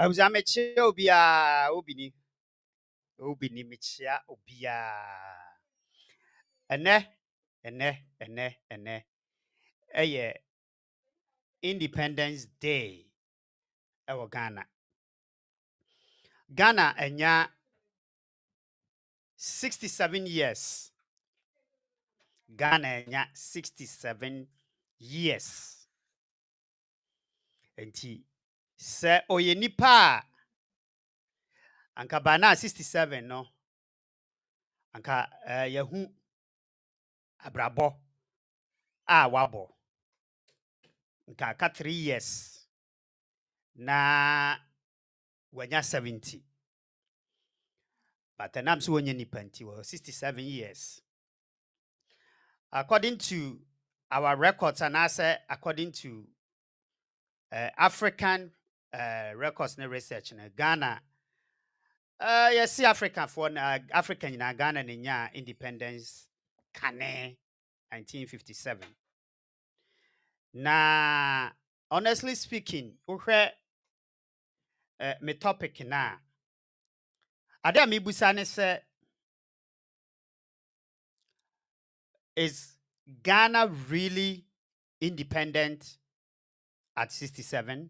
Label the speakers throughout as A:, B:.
A: was a meche obia obini mechia obia. Ene. Eye Independence Day. Ewo Ghana. Ghana enya 67 years. Ghana enya 67 years. Enti se oye nipa anka bana 67 no anka yahu abrabo wabo nka ka 3 years na wanya 70 but anam so wanya nipa nti 67 years according to our records and according to African records and research in Ghana yes African for African in Ghana nya independence kane 1957 na honestly speaking uhwe me topic na ade me busa ne se is Ghana really independent at 67?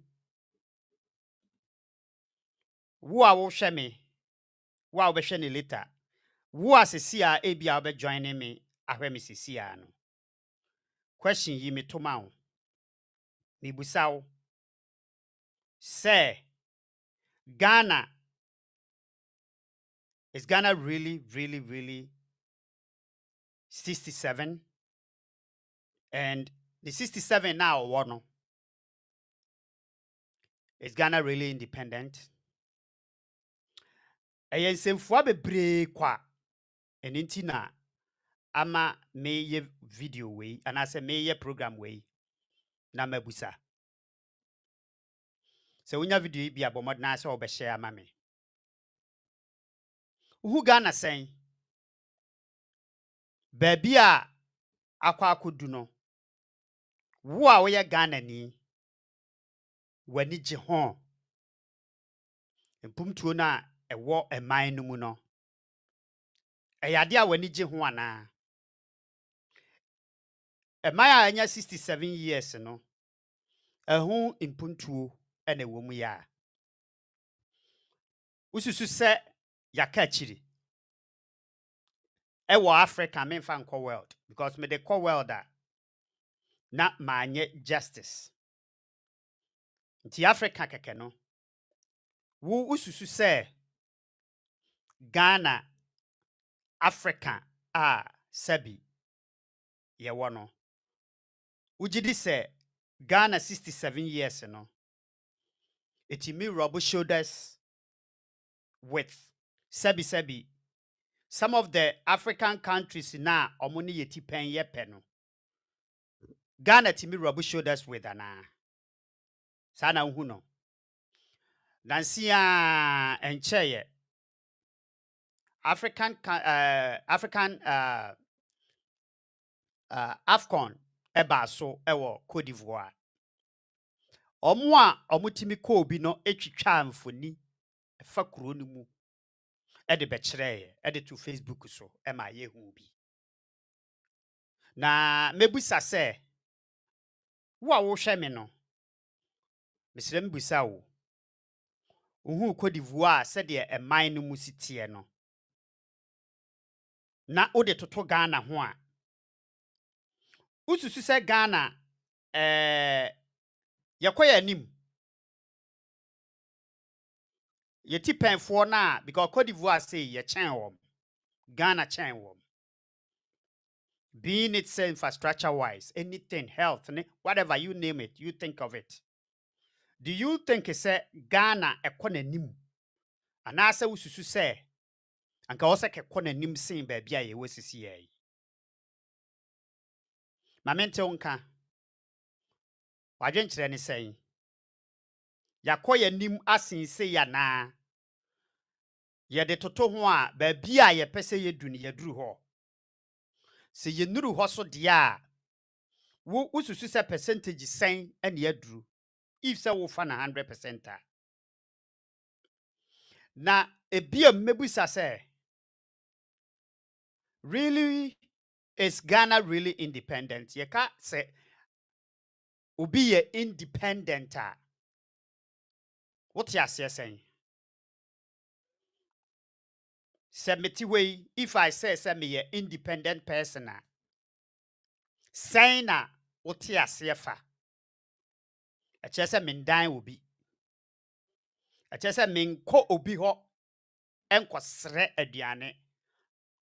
A: Wo a wo hwe me wo a wo behwe ne later wo asesi a ebia wo be join me ahwe me sesi a no question yi me to ma wo me busa wo say Ghana is Ghana really 67? And the 67 now no is Ghana really independent? Eyen semfua bebre kwa eninti na ama meye video we anase meye program we na mabusa se wonya video yi bia bomod na se obe share ama me uhu Ghana sen baby a akwa akodu no wo a wo ye Ghana ni wani je ho empumtuo na ewo eman no mu no eyade a wani je ho ana eman a anya 67 years no ehu impuntuo ene wo mu ya ususu se yaka chiri ewo Africa me fa nko world because me de call world na manye justice nti Africa keke no wo ususu se Ghana Africa sabi ye wono ujidi se Ghana 67 years no etimi rub shoulders with sabi some of the African countries na omuni yeti pen ye no Ghana timi rub shoulders with ana sana hu no nansia encheye African Afcon eba so ewo Cote d'Ivoire omo a omutimi ko obi no etwitwa amfoni fa kuro no mu de be kire de to Facebook so ma ye hu bi na mebusa se wo a wo hwe me no mesrem busa wo uhu Cote d'Ivoire se de eman no mu sitie no na ode toto Ghana ho a ususu se Ghana yakoya anim yeti penfo na because Cote d'Ivoire say ye chen wom Ghana chen wom being it say infrastructure wise anything health whatever you name it you think of it do you think say Ghana ekona nim anase ususu se anka wo se kekona nim sin ba bia ye wosisi ye mamente onka wadwenkyere ne sen yakoya nim asin se ya na ye de toto ho a ba bia ye pese ye du ne ye duru ho se ye nuru ho so de a wo ususu se percentage sen ene ye duru if say wo fa na 100% Na ebia mebusa say, really is Ghana really independent? Yeka say obi ye independent a. What you say saying? Say meti way if I say me ye independent person a. Saying na what you say fa. A chese min dan obi. A chese min ko obi ho enkosre aduane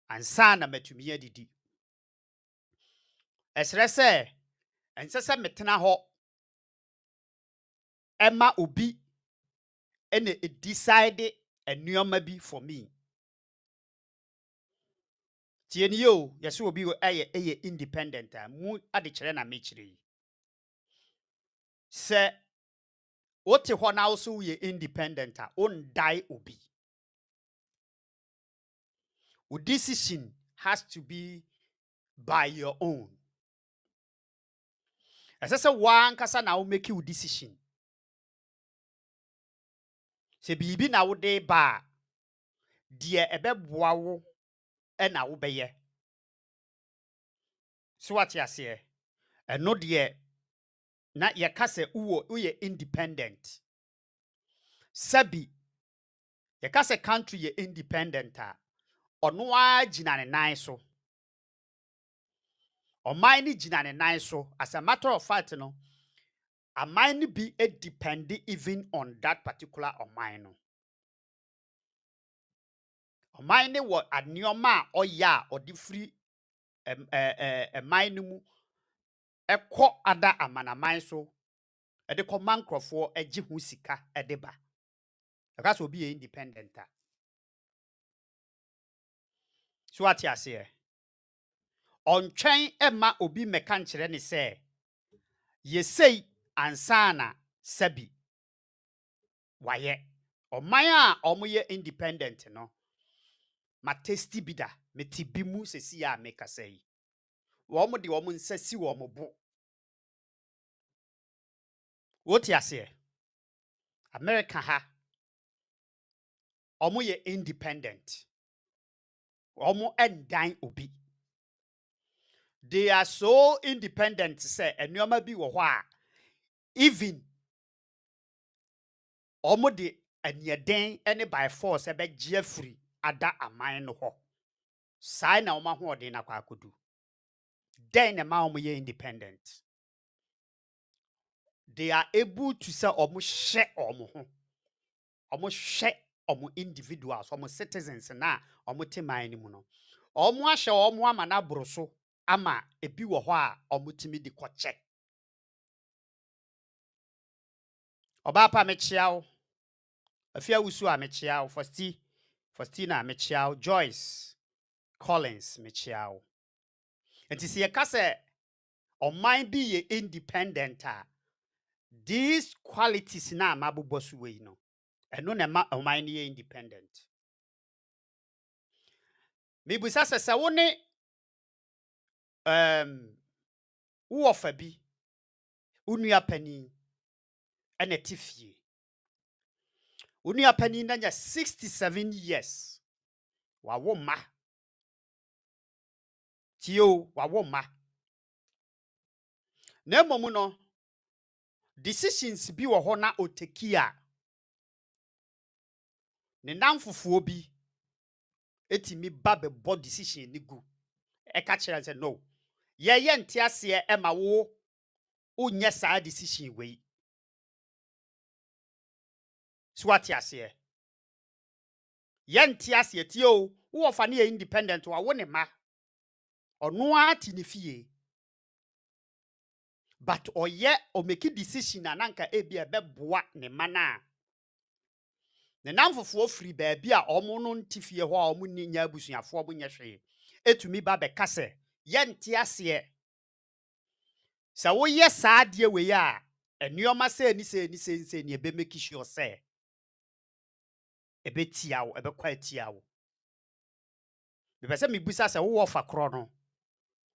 A: ansa na matumi adidi. Esre se ense se metena ho emma obi ene decide enuoma bi for me. Tieni yo yesi obi eye independent a mu ade kire na me kire yi. Se wote ho na wo so ye independent a on die obi. Your decision has to be by your own. Ese se wan kasa na wo make your decision. Se bibi na wo de ba die ebeboa wo e na wo beye. So what you say? Eno de na ye kase uye independent. Sabi ye kase country ye independent a ono a gina ne nan so. Oman ni gina ne nan so. As a matter of fact no, aman ni be depend even on that particular oman no. Oman ni wo anioma oya odi free mine mu ekọ ada amanaman so e de kọ mankrofo eji hu sika e de ba. Because obi ye independent a. So what you say? On train emma obi meka nkyere ne se ye sei ansana sabi waye. Oman a omoye independent no ma tasty bida me tibi mu sesi ya meka sei. Wo mo de wo mo nsa si wo mo bo. What you say? America ha omoye independent. Omo endan obi. They are so independent say enuoma bi wo ho a even omo de anieden ene by force ebe gye free ada aman no ho. Sai na omo ho de na kwa akodu. Then na ma omo ye independent. They are able to say omo hye omo ho. Omo hye omo individuals, omo citizens na omo te man ni mu no. Omo ahye omo ama na broso ama ebi wo ho a omo timi di koche. Oba pa me chiao. Afia wusu a me chiao. Faustina me chiao. Joyce Collins me chiao. Enti se ye ka se oman bi ye independent a these qualities na mabubosu we no. Eno na ma oman ni ye independent. Me busa se wo ne wo ofa bi unua pani ene tifie. Unua pani na nya 67 years. Wa wo ma. Tio wa wo ma. Na emomu no decisions bi wo ho na oteki a ne namfofuo bi etimi ba be bo decision ni gu. E ka kire say no. Ye nte ase e ma wo unye saa decision we. So what you say? Ye nte ase tio wo fa ne independent wa wo ne ma. Ono ati ne fie. But oye o make decision na nanka ebi ebe boa ne mana. Ne namfofuo free baabi a omo no ntifie ho a omo nya abusuafo obo nya hwe. Etumi ba be kase ye nte ase sa wo ye saa de we ya enuoma se ni ebe make sure say ebe tia wo ebe kwa tia wo. Be pese me busa se wo fa kro no.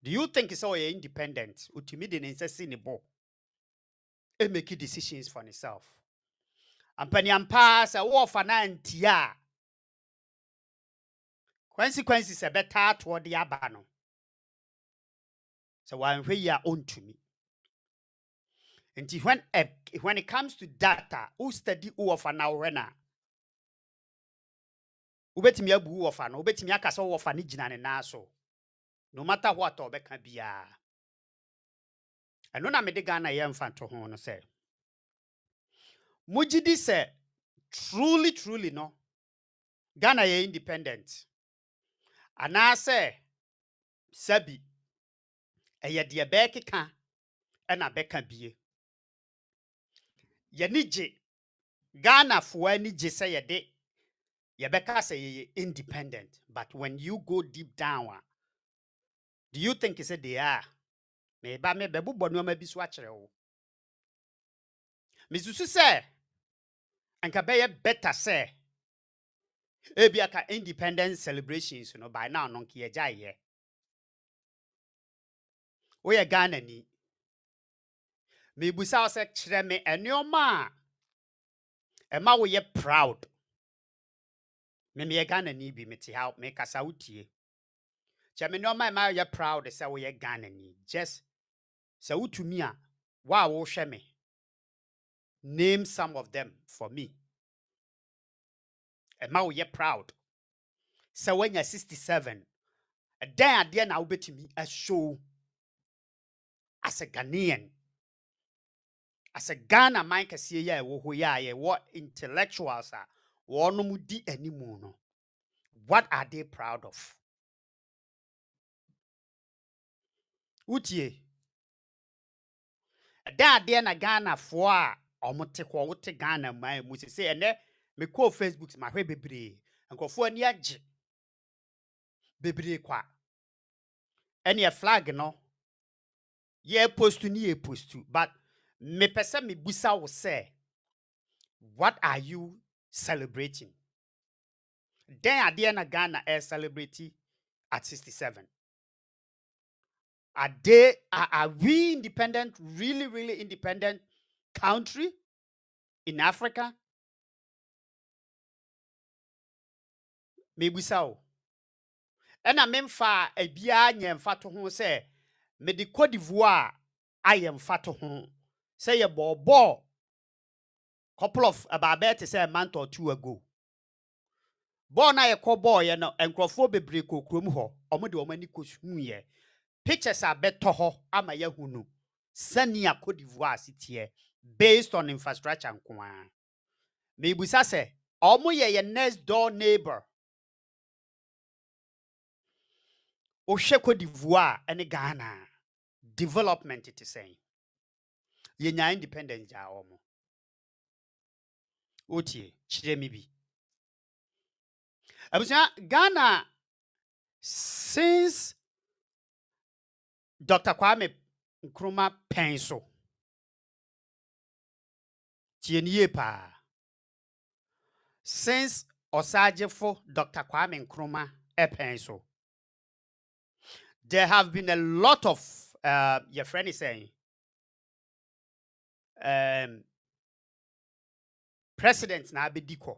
A: Do you think so you independent? Utimi de nse si ne bo. E make decisions for himself. ampanyampa se wo fa na ntia consequences e beta to de aba no so wan hwe ya ontumi nti when it comes to data who study wo fa na wo na ubetimi abu wo fa no ubetimi akasa wo fa ne gina ne na so no matter what obeka bia eno na me de Ghana ye mfa to ho no se mujidi se truly no Ghana ye independent anase sabi eye de be keka na beka bie ye nige Ghana fo anige se ye de ye beka se ye independent but when you go deep down do you think is they are me ba me bebubo no ma bi so akere wo misusu se anka be ye better se ebi aka independence celebrations no by now no nke ye jaye wo ye Ghana ni me busa o se kire me enioma ema wo ye proud me ye Ghana ni bi me ti how me kasa utie che me enioma ema ye proud se wo ye Ghana ni just se utumi a wa wo hwe me name some of them for me ema wo ye proud se wanya 67 dan ade na wo betimi a show as a Ghanaian as a Ghana man kase ya wo ho ya ye what intellectuals are wono mu di animu no what are they proud of utie dan ade na Ghana fo a omote ko wote Ghana man mu se ene me call Facebook ma hwe bebre nkofo ani age bebre kwa ene e flag no ye postu ni ye postu but me pese me busa wo say what are you celebrating then ade na Ghana celebrate at 67 are we independent really independent country in Africa me busa wo ena memfa ebia nyemfa to ho say me de Cote d'Ivoire ayemfa to ho say ye bobo couple of about bet say a month or two ago born na ye ko boy no enkrofo bebre kokrom ho omo de omani kosu ye pictures are beto ho ama ya hunu sania Cote d'Ivoire sitie based on infrastructure nkoa me busa say omo ye next door neighbor o hwe Cote d'Ivoire ene Ghana development it is saying ye nya independence ja omo otie chire mi bi abusa Ghana since Dr. Kwame Nkrumah penso tieniye pa since Osajefo Dr. Kwame Nkrumah penso there have been a lot of your friend is saying presidents na abediko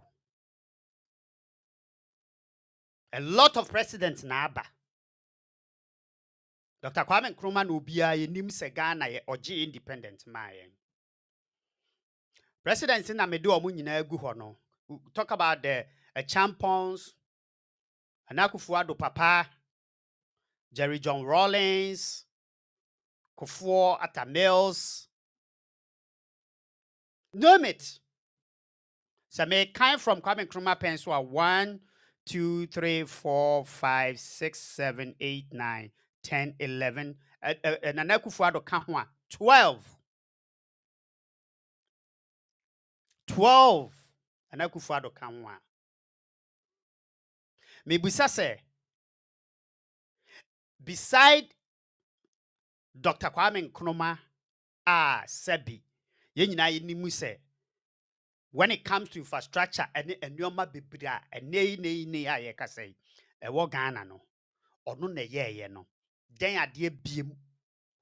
A: a lot of presidents na aba Dr. Kwame Nkrumah no bia yenim se Ghana ye oje independent mayen presidents na mede omo nyina agu ho no talk about the champions Anakufuado papa Jerry John Rawlings Kufuor Atta Mills name it so me kind from Kwame Nkrumah pen so 1 2 3 4 5 6 7 8 9 10 11 and Anakufuado ka ho 12 Anakufuado ka ho me busa say beside Dr. Kwame Nkrumah Sebi ye nyina ye nimu say when it comes to infrastructure and enyoma bebra ne a ye ka say e wo Ghana no ono na ye no den ade biem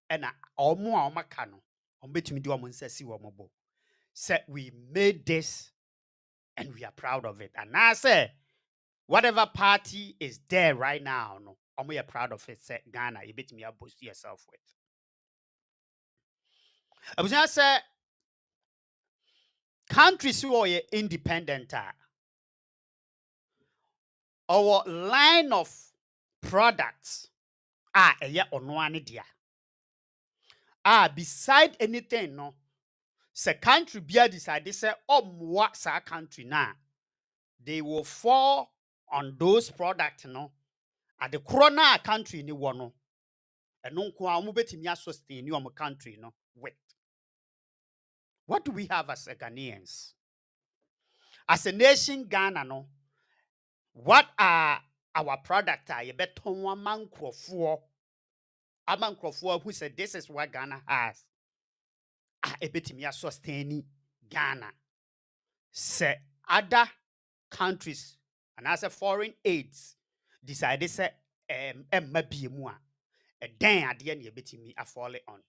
A: e na omo a omaka no ombetumi di omo nsasi wo mobo say we made this and we are proud of it. And I say, whatever party is there right now, no, we are proud of it. Say Ghana, you bet me up boost yourself with. I was gonna say countries who are independent our line of products onoane dia. Beside anything, no, say country bia decide say omwa sa country na, they will fall on those products, no, at the corona country ni wono. And no kwa omo betimi sustain ni omo country no with. What do we have as a Ghanaians? As a nation, Ghana, no, what are our products? You better one man for a man who said this is what Ghana has. A bit me sustaining Ghana. Say other countries and as a foreign aids decided say maybe more a then at the end you bet me a fall on.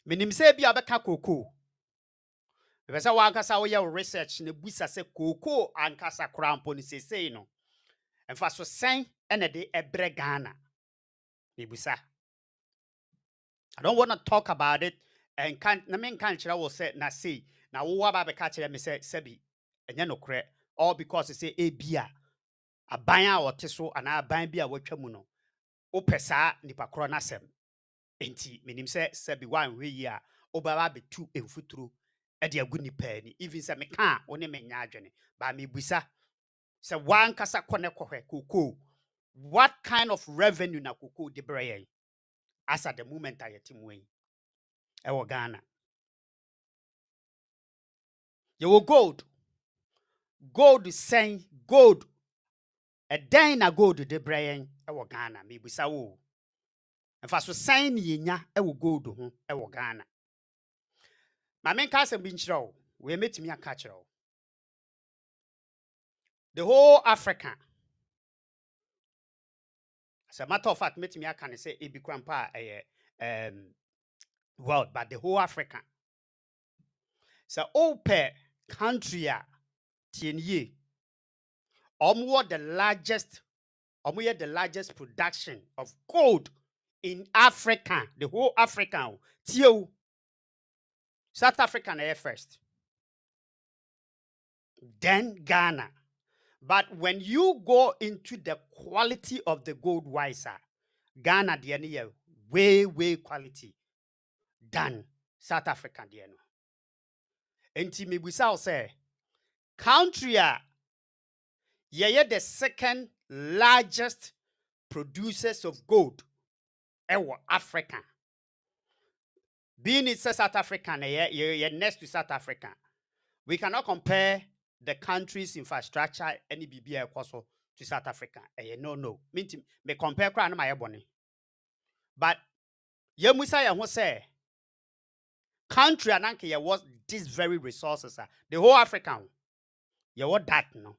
A: Minim say be abeka cocoa. Because I want to say research ne busa say cocoa and kasa crampo ni say no. And for so saying and a day ebre Ghana. Busa. I don't want to talk about it and can't na men can't will say na say na wo aba be catch me say sebi enye no kre all because say e bia aban a wote so ana aban bia watwa mu no wo pesa nipa kro na sem enti menim say sebi wan we yi a obaba be tu emfuturu e de agu nipa ani even say me kan wo ne me nya adwene ba me busa say wan kasa kone kohwe koko what kind of revenue na koko de breye as at the moment I team way e Ghana. You will gold saying gold a dan na gold de breye e Ghana me busa wo en fa so sign ye nya e gold ho e Ghana. Ma men ka asem bi nkyerɛ wo we metimi aka kyerɛ wo the whole Africa. As a matter of fact, metimi aka ne say e bi krampa world but the whole Africa. So open country a tienye omo the largest production of gold in Africa, the whole Africa. Tio South Africa na first. Then Ghana. But when you go into the quality of the gold wiser, Ghana the way quality than South Africa the no. Enti me busa say country the second largest producers of gold ewa Africa. Being it's South Africa, next to South Africa. We cannot compare the country's infrastructure any BBI also to South Africa. No. Me compare crown my ebony. But ye musa ya say country ananke ye was these very resources the whole African. Ye what that no.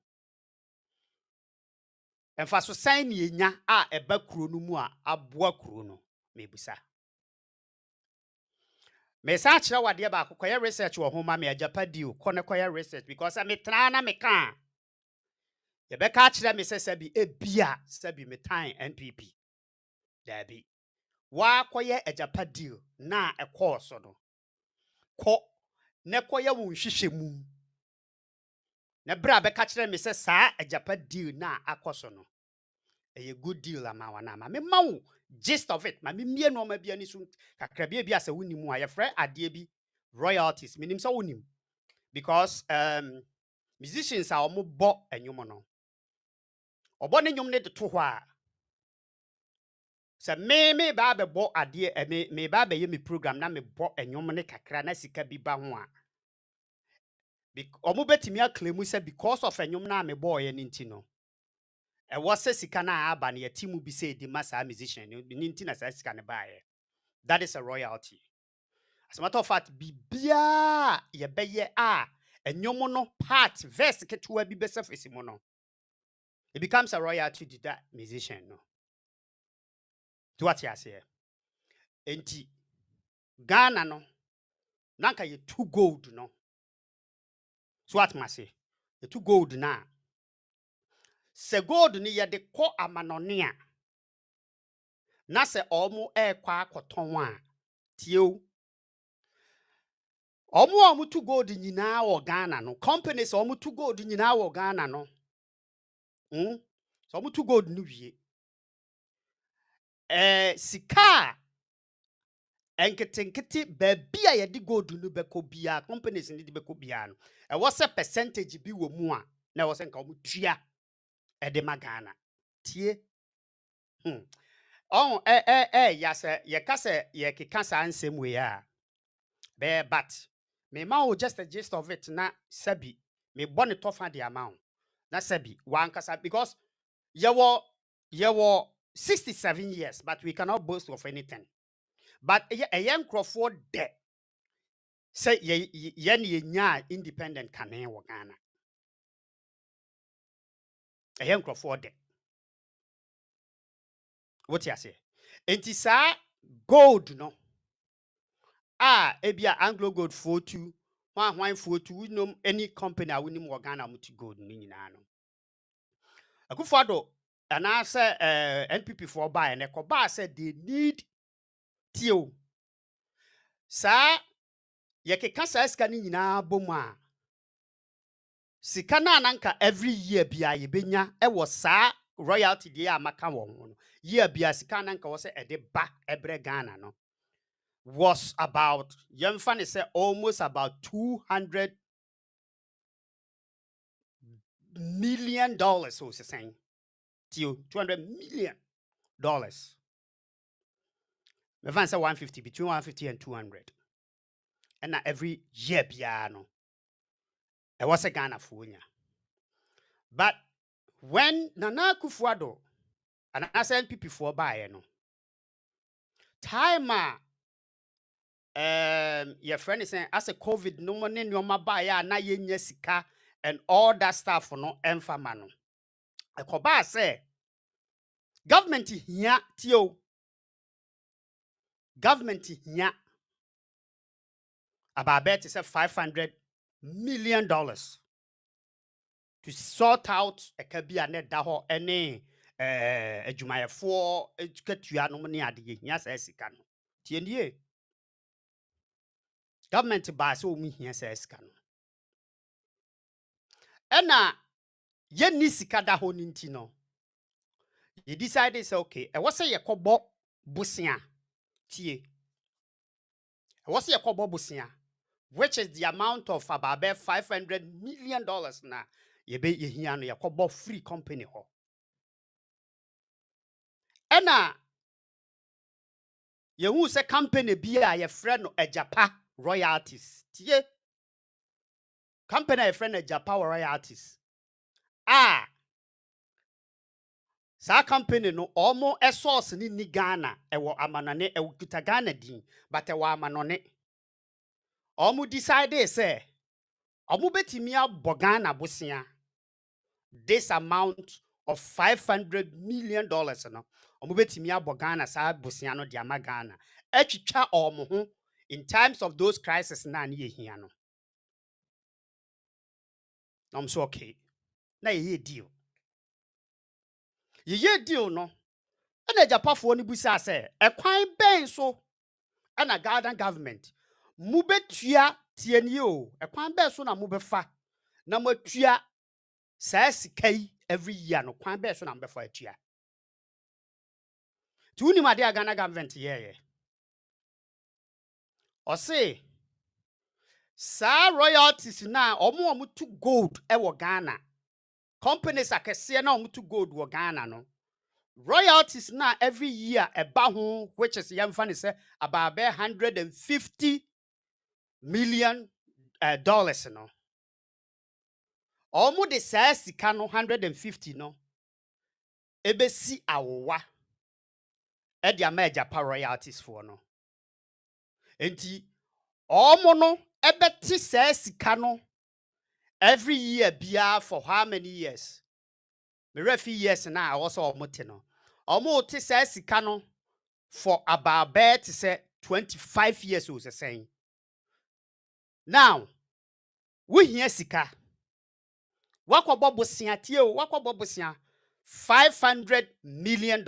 A: And for so sign ye nya eba kuro no mu aboa kuro no me busa. Me sa kire wade ba kokoye research wo homa me ajapa deal kone koye research because me tana na me kan ye be ka kire me se bi ebia se bi me tan NPP da bi wa koye ajapa deal na ekọ so no ko ne koye wo nhwehwemu na bra be ka kire me se sa ajapa deal na akoso no a good deal ama wana ma me mawo gist of it ma me mie no ma bia ni so kakra bia se wonimu a ye frɛ ade bi royalties minim so wonim because musicians are omo bo enwom no obo ne nwom ne de to hɔ a se me ba be bo ade me ba be ye me program na me bo enwom ne kakra na sika bi ba ho a omo betimi aklemu se because of enwom na me bo ye nti no e was sika na aba na yetimu bi say di masa musician ni nti na sika ne baaye. That is a royalty. As a matter of fact, bibia ye beye enwom no part verse ketewa bi be surface mo no. It becomes a royalty to that musician no. To what you say? Enti Ghana no nanka ye too gold no. So what must say? The two gold na. Se gold ni ye de ko amanone a. Na se omo kwa akoton a. Tie o. Omo to gold nyina wo Ghana no. Companies omo to gold nyina wo Ghana no. So omo to gold no wie. Sika enkete baabi a yɛde gold no bɛkɔ bia companies ne de bɛkɔ bia no ɛwɔ sɛ percentage bi wɔ mu a na ɛwɔ sɛ nka ɔmo tua ɛde ma Ghana tie ya sɛ yɛka sɛ yɛkeka saa nsɛm wei a bɛyɛ but me ma wo just a gist of it na sabi me bɔ ne tɔfa de ama wo na sabi wankasa because yɛwɔ 67 years but we cannot boast of anything. But a young Crawford de say ye independent can Ghana. A young Crawford de. What you say? And it's gold no. Ebia Anglo Gold 42. Why 42? We know any company I win him Ghana muti gold ni na no. A good father and I say NPP for buy and Ekoba said they need Tio. Sa yɛkeka saa sika no nyinaa bom a sika na nanka every year bia yɛbɛnya ɛwɔ saa royalty deɛ a maka wɔ ho no year bia sika nanka wɔ sɛ ɛde ba ɛbrɛ Ghana no was about yɛmfa ne sɛ almost about $200 million so sɛn tio $200 million mɛfa sɛ 150 between 150 and 200 and every year bia no ɛwɔ sɛ Ghana fo nya. But when Nana Akufo-Addo and as NPP for buy no time your friend is saying as a COVID no money no buy na ye sika and all that stuff no emfama no Ekoba say government here tio government here about bet is $500 million to sort out a kabia net daho any adwumayɛfoɔ edukatua no ne ade yehia saa sika no tie nie government ba sɛ omu hia saa sika no ɛna yɛnni sika da hɔ no nti no you decide say okay ɛwɔ sɛ yɛkɔbɔ bosia tie ɛwɔ sɛ yɛkɔbɔ bosia which is the amount of about $500 million na yehia no yɛkɔbɔ free company hɔ ɛna yehu sɛ company bi a yɛfrɛ no Ajapa royalties tie company a yɛfrɛ no Ajapa royalties sa company no omo source ni Ghana ewo amanone ewo kita Ghana din but ewo amanone omo decide say omo betimi abɔ Ghana bosia this amount of $500 million no omo betimi abɔ Ghana sa bosia no dia ma Ghana atwitwa omo ho in times of those crises na ne yehia no I'm so okay na ye deal no and Japafoɔ no busa sɛ ɛkwan bɛn so ana Ghana government mubetua tieni o ɛkwan bɛn so na mubɛfa na matua saa sika yi every year no kwan bɛn so na mubɛfa atua tu uni ma de Ghana government yeye ɔse saa royalties na ɔmo to gold ɛwɔ Ghana companies akɛseɛ na ɔmo to gold wɔ Ghana no royalties na every year eba ho which is yɛmfa ne sɛ about $150 million no almost the saa sika no 150 no ebesi awowa e dia ma Ajapa royalties for no enti almost no ebeti saa sika no every year bia for how many years me refi years na also almost no almost te saa sika no for about to say 25 years o se saying now we hear sika Wako bobusia tio, wako bobusia $500 million.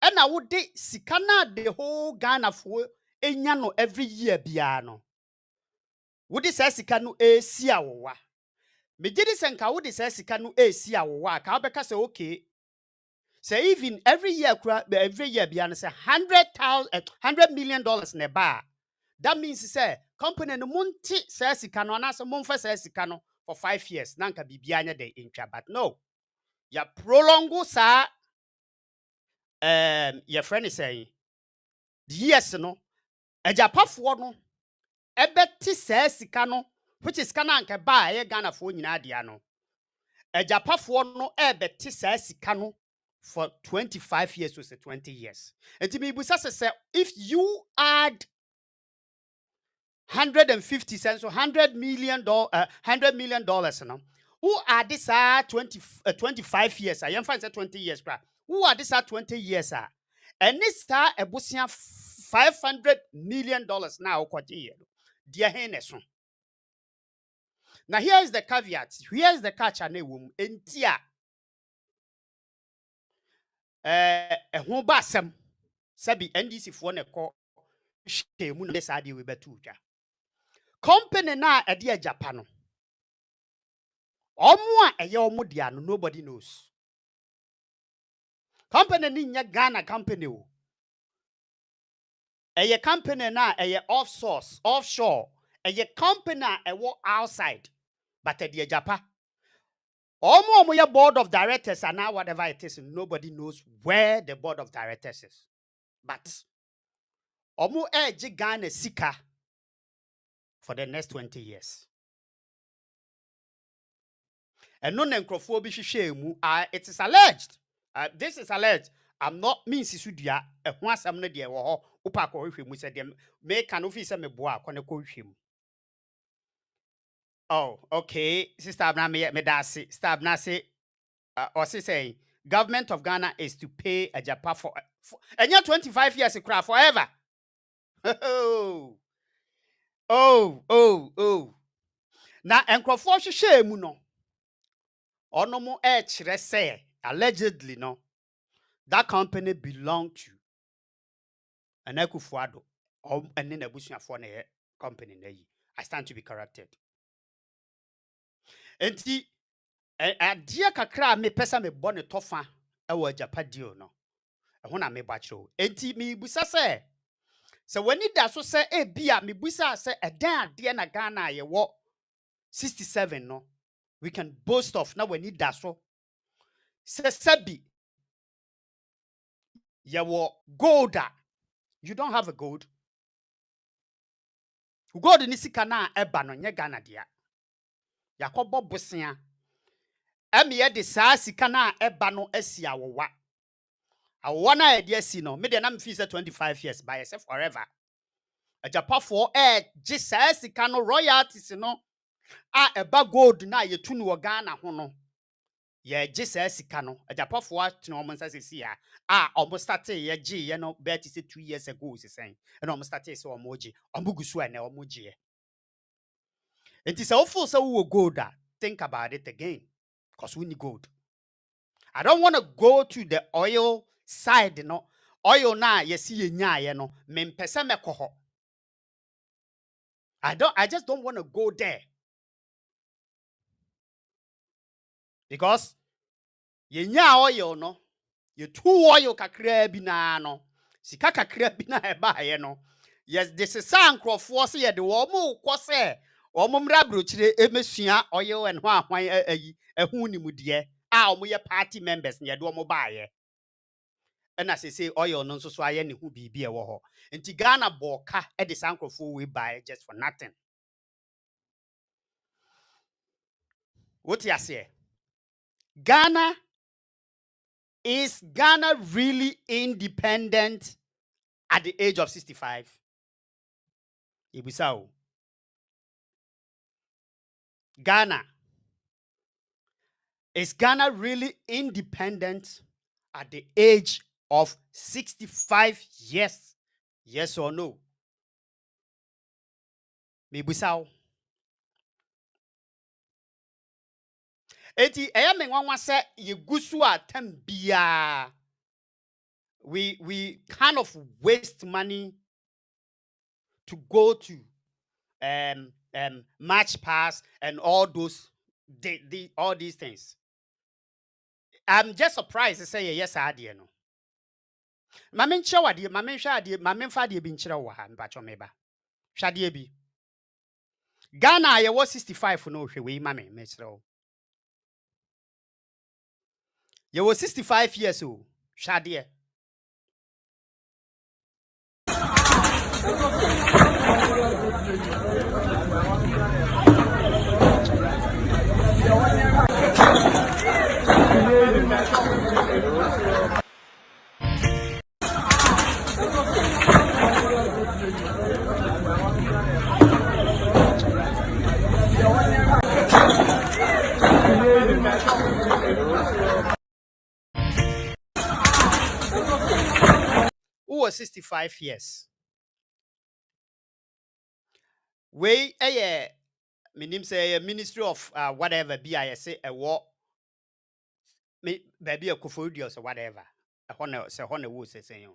A: And I would de sikana the whole Ghana for enyano every year biano. Would this sikanu e sia wa? Me did this and would this sikanu e sia wa? Kabeka say okay. Say even every year biano say $100 million ne ba. That means say company no munti say sikano anasa munfa say sikano for 5 years. Nanka bibianya de intra, but no. Ya prolongo sa your friend is saying yes no. Ejapafo no ebeti say sika no, which is kana anka ba e Ghana fo nyina dia no. Ejapafo no ebeti say sika no for 25 years to say 20 years. Enti me busa say if you add 150 cents or $100 million $100 million no, who are this 25 years? I am fine say 20 years. Who are this 20 years? And this ebusia $500 million now kwati dear heneso. Now here is the caveat. Here is the catch and entia ho basem sabi NDC fo ne ko shemu na this ade we betu twa. Company na ede Japan no. Omo a eye omo dia no nobody knows. Company ni nya Ghana company o. Eye company na eye offshore. Eye company na ewo outside. But ede Japan. Omo your board of directors and now whatever it is, nobody knows where the board of directors is. But omo eji Ghana sika for the next 20 years. And no nkrofo bi hwehwe mu. It is alleged. This is alleged. I'm not mean sisudia ho asam no de wo ho upa ko hwehwe mu se de me kan ofi se me boa ko ne ko hwehwe mu. Oh, okay. Sister Abna me dasi. Sister Abna say or say government of Ghana is to pay a Japan for and you're 25 years cry forever. Oh. Na enkrofo hwehwe mu no. Ono mo kire say allegedly no. That company belonged to an Ekufuado or and then a Bushia for a company. I stand to be corrected. And a dear kakra me pesa me bonne tofa a Japan deal no. When I me bacho. Enti me busa say. So when it does so say a beer me busa say a damn dear na Ghana ye walk 67 no. We can boast of now when it does so. Say sabi. Ye walk golda. You don't have a gold. Gold ni sika na eba no nye Ghana dia. Yakobo bosia. Eme de saa sika na eba no asi awowa. Awowa na e de asi no, me de na me fi say 25 years by yourself forever. Ajapafo je saa sika no royalties no a eba gold na ye tu no Ghana ho no. Ye je saa sika no, ajapafo atene omo nsa sesi a omo start ye je ye no bet say 2 years ago sesen. And omo start say omo je, omo gusu ene omo je. Enti say ofo say wo gold think about it again. Because we need gold. I don't want to go to the oil side, no. Oil na yesi ye nya no. Mempese me koho. I just don't want to go there. Because ye nya oil no. Ye two oil kakra bi na no. Sika kakra bi na eba ye no. Yes, this is san crofo se ye de wo mo kwo se omo mra brochire emesua oil and hwan ehun ni mu de omo ye party members ne ye de omo baaye. And as I say, oil no so aye ne hu bibi e wo ho. Nti Ghana boka e de sankrofo we buy just for nothing. What you say? Is Ghana really independent at the age of 65? Ibusao. Is Ghana really independent at the age of 65 years? Yes or no? Ibusao. Eti me nwanwa se ye gusu a tambia. We kind of waste money to go to match pass and all those all these things. I'm just surprised to say yes, I did no. Mamin chawadi, mamin shadi, mamin fadi bin chira waha mbacho meba. Shadi bi. Ghana ye was 65 for no we mame mechro. Ye was 65 years old. Shadi. Who was 65 years? We minim say Ministry of whatever BIS a war me baby a Kufudios or whatever. A honor would say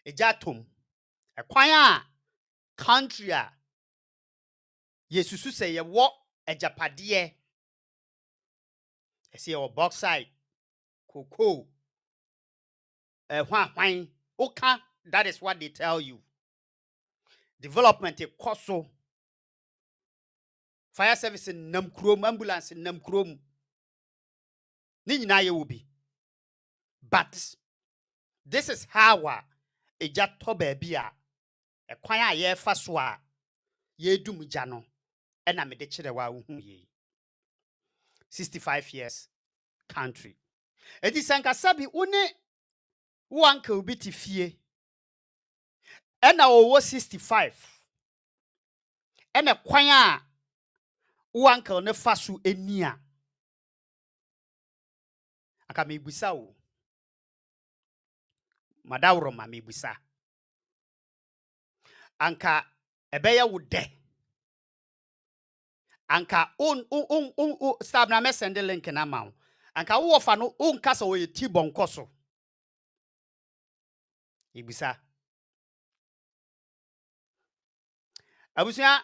A: a jatum a kwaya country yesusu say a war a japadie. I see our bauxite, cocoa, wine, oka. That is what they tell you. Development a koso. Fire service in Namkrom, ambulance in Namkrom. Nina will be. But this is how a jatobe bia a kwaya ye faswa ye dum jano and I'm a dechirewa ye 65 years country. It is Sankasabi une uncle biti fie and I was 65 and a kwaya uncle ne fasu enia akame busa o madawro ma me busa anka ebeya wo de anka stab na me send link na ma anka wo fa no kasa wo ye tibon koso ibisa abusia.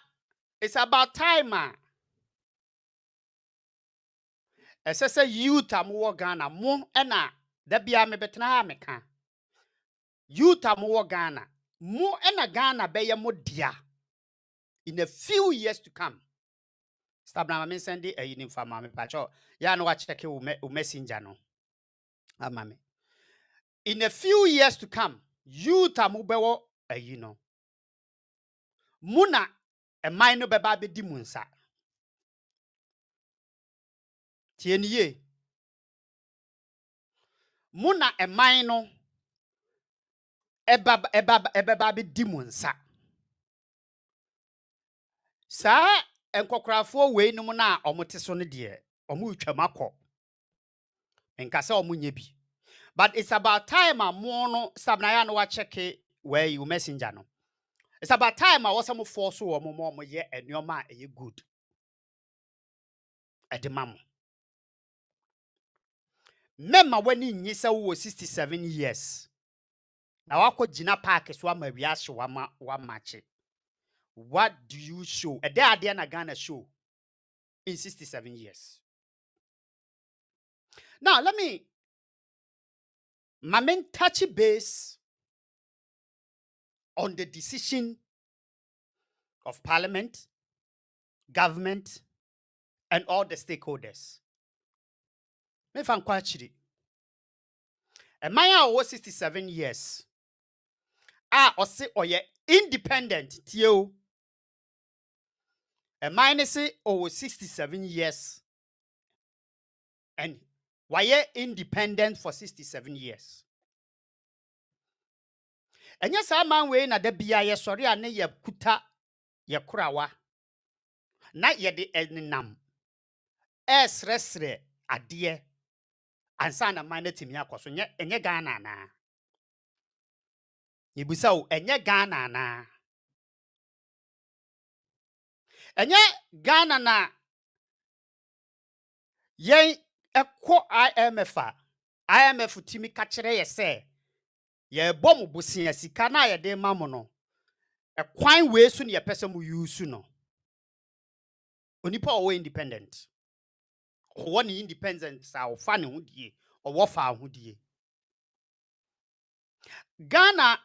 A: It's about time say youth am Ghana mo na da bia me betena ha meka youth am Ghana mo na Ghana be ye mo dia in a few years to come. Stop na me send a yin for mama pacho ya no wa check o messenger no amame. In a few years to come youth am be wo ayi no muna e man no be ba be di mu nsa tieniye muna e man no eba be di mu nsa sa enkokrafo we no na omote so no de omo twam akọ nkasa omo nya bi but it's about time mo no sabna ya no wa check where you messenger no. It's about time I was some force or more ye and your man a good at the mam. Memma when in yisa was 67 years. Now I could Gina Park is one maybe ask one match. What do you show? A day I didn't gonna show in 67 years. Now let me my main touchy base on the decision of Parliament, government, and all the stakeholders. Me fan kwachiri. A man was 67 years. Or say oye independent tio. A man say 67 years. And why independent for 67 years? And yes, a man way na de bia sorry ane ye kuta ye kurawa. Na ye de enam. Resre adie. Ansa na man timi akoso enye Ghana na. Ibusa o enye Ghana na. Enye Ghana na yen ɛkɔ IMF a IMF timi ka kyerɛ yɛ sɛ yɛbɔ mo bosia sika na yɛde ma mo no ɛkwan wei so ne yɛpɛ sɛ mo use no onipa ɔwɔ independent ɔwɔ ne independence a ɔfa ne ho die ɔwɔ fa ho die Ghana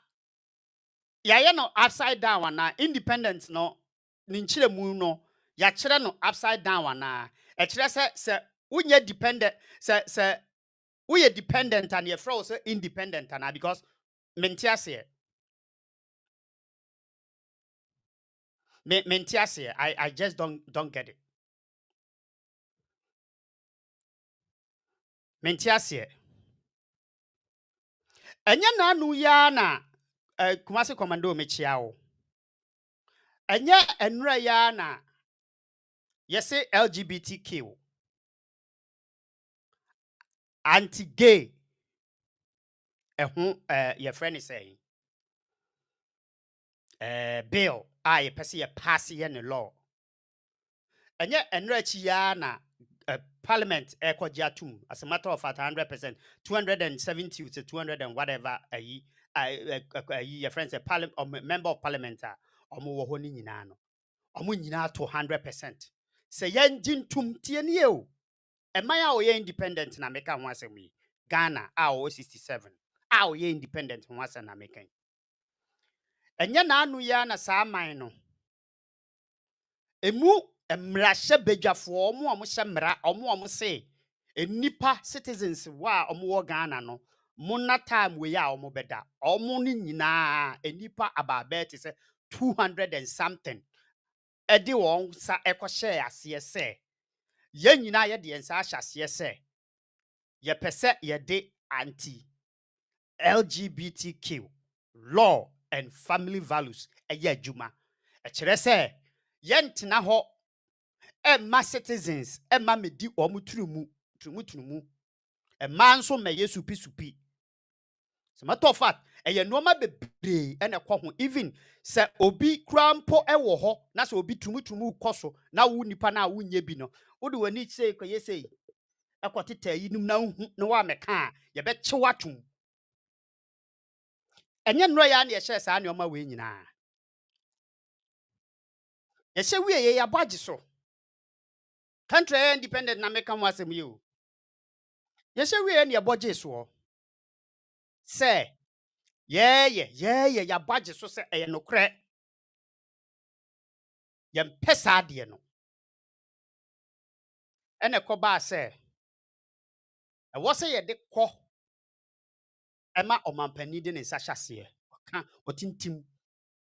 A: yɛayɛ no upside down ana independent no ne nkyerɛmu no yɛakyerɛ no upside down ana ɛkyerɛ sɛ wonyɛ dependent sɛ woyɛ dependent and yɛfrɛ wo sɛ independent ana because mente aseɛ mente aseɛ I just don't get it mente aseɛ ɛnyɛ naanu ya na Kumasi commando mekyia wo ɛnyɛ nnura ya na yɛse LGBTQ anti-gay ɛho yɛfrɛ ne sɛ bill a yɛpɛ sɛ yɛpaase yɛ ne law ɛnyɛ nnura akyi ya na parliament ɛkɔgye atum as a matter of fact 100% 270 to 200 and whatever your friends a member of parliament a ɔmo wɔ hɔ ne nyinaa no ɔmo nyinaa to 100% sɛ yɛngye ntum tie nie o ɛman a ɔyɛ independent na meka ho asɛm yi Ghana a ɔwɔ 67 a ɔyɛ independent ho asɛm na meka ɛnyɛ naanu ya na saa man no emu mmarahyɛ badwafoɔ ɔmo a ɔmo hyɛ mmara ɔmo a ɔmo se nipa citizens wa ɔmo wɔ Ghana no mona time wei a ɔmo bɛda ɔmo ne nyinaa nipa abaabɛɛ te sɛ 200 and something ɛde wɔn sa ɛkɔhyɛ aseɛ sɛ yɛn nyinaa yɛde yɛn sa ahyɛ aseɛ sɛ yɛpɛ sɛ yɛde anti LGBTQ law and family values ɛyɛ adwuma ɛkyerɛ sɛ yɛntena hɔ ɛma citizens ɛma medi ɔmo turumu ɛma nso mɛyɛ supi as a matter of fact ɛyɛ nneɛma bebree ɛna ɛkɔ ho even sɛ obi kura mpo ɛwɔ hɔ na sɛ obi turumu kɔ so na wo nipa na wo nye bi no wode w'ani sɛ kɔyɛ sɛ ɛkɔteta yi num na hu na wa mɛka a yɛbɛkye watum ɛnyɛ nnora ya na yɛhyɛ saa nneɛma wei nyinaa yɛhyɛ wie yɛ abɔgye so country independent na meka ho asɛm yi o yɛhyɛ wie na yɛbɔgye so sɛ yɛyɛ yɛabɔgye so sɛ ɛyɛ nokorɛ yɛmpɛ saa adeɛ no ɛna ɛkɔbaa sɛ ɛwɔ sɛ yɛde kɔ ɛma ɔmampani de ne nsa hyɛ aseɛ ɔka ɔtintim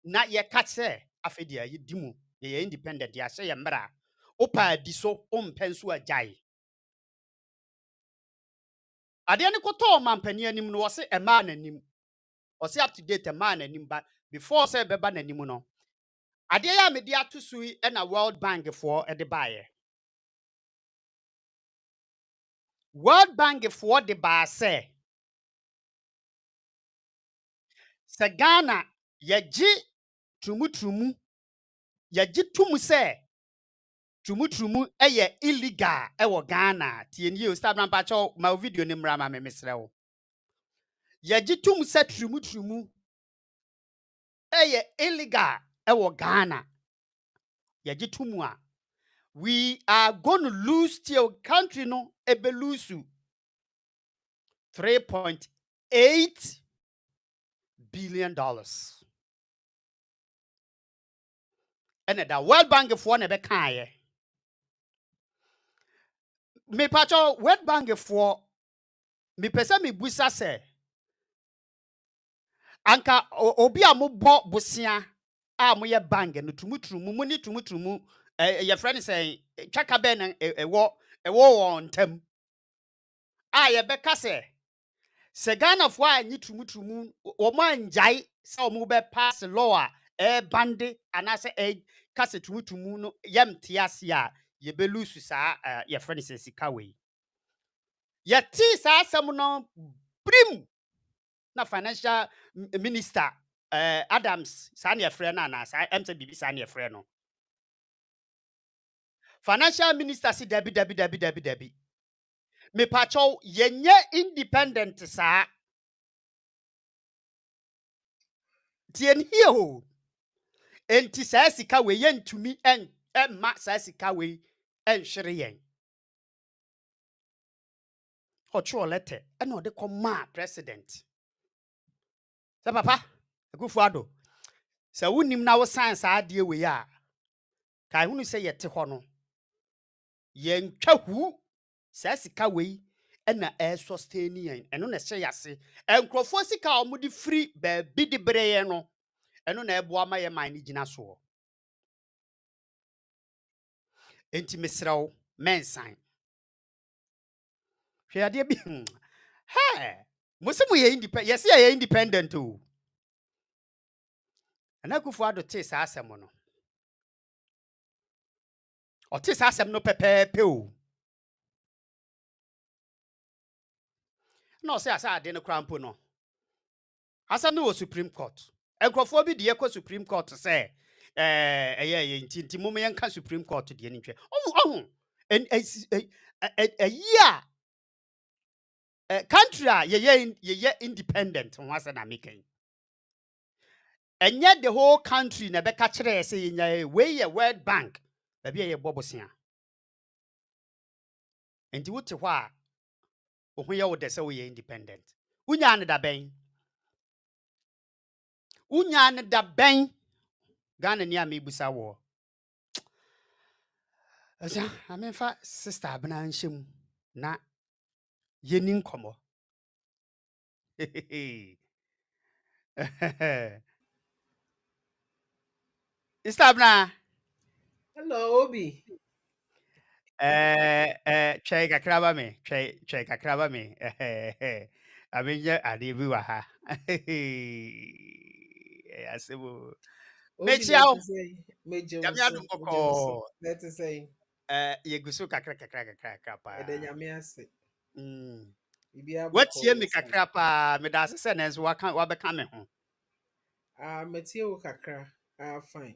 A: na yɛka sɛ afei deɛ yɛdi mu yɛyɛ independent yɛahyɛ yɛ mmara wopa adi so wompɛ nso agyae adeɛ no kɔtɔ ɔmampani anim no wɔse ɛmaa n'anim ɔse up to date ɛmaa n'anim ba before sɛ ɛbɛba n'anim no adeɛ yɛ a mede ato so yi ɛna World Bank foɔ ɛde baeɛ World Bank foɔ de baa sɛ Ghana yɛgye turumu yɛgye tum sɛ turumu ɛyɛ illegal ɛwɔ Ghana tie nie o star number cho ma video ne mmra ma me mesrɛ wo yɛgye tum sɛ turumu ɛyɛ illegal ɛwɔ Ghana yɛgye tum a we are going to lose till country no ebe lose $3.8 billion. And the World Bank for ne bekaye. Me pacho World Bank for me pesa me busa se anka obi a mo bo bosia a mo ye bank no tumutumu mu ni tumutumu your friend say twaka ben ewo won tam a ye beka se Ghana fo anyi tumutumu o mo anjai se o mo be pass law a bande anase kase tumutumu no yem tiase a ye be lose sa your friend say sika we ye ti sa asem no prim na financial minister Adams sa ne frɛ na na sa emse bibi sa ne frɛ no financial minister si dabi Me pacho yenye independent sa. Tien here ho. Enti saa sika we yentumi emma saa sika we enhwere yen. Ocho letter e na ode koma president. Sa papa, Akufo-Addo. Sa wunim na wo san saa de we a, kai hunu se yete ho no. Yentwa hu saa sika we na sustain yen. Eno na hye yase. Enkrofo sika a omudi free ba bi de breye no. Eno na ebo ma ye man ni gina so. Enti mesrawo mensan. Hwe ade bi. Hey, Musimu ye independent. Yes, ye independent o. Ana Akufo-Addo te saa asem no. O te saa asem no pepepe o. Na o se asa ade no krampo no. Asem no Supreme Court. Enkrofo bi de ekọ Supreme Court say eye ntinti mum yenka Supreme Court de ni ntwe. Ohun. En country a ye independent ho asa na mekan. Enye the whole country na beka kire say nya we ye World Bank. Ba bia ye bobosia. Enti wote hɔ a ohun ye wo de say we independent. Unya ne da ben. Unya ne da ben. Ghana ni a mebusa wo. Asa amenfa sister abena nhyem na yeni nkomo. Sister abena
B: Hello, Obi.
A: Twai kakra ba me. Twai kakra ba me. Amenye ade bi wa ha. Asebo.
B: Obi,
A: Mechia
B: let
A: o.
B: us say, Major
A: Yami
B: Wusu,
A: adum
B: Major Wusu.
A: koko.
B: Let us say,
A: Yegusu kakra pa.
B: Edenyamiase.
A: Mm.
B: Ibia Boko,
A: Watie me
B: yes,
A: kakra pa. Me da se na nso wabeka me ho.
B: Matio Kakra, fine.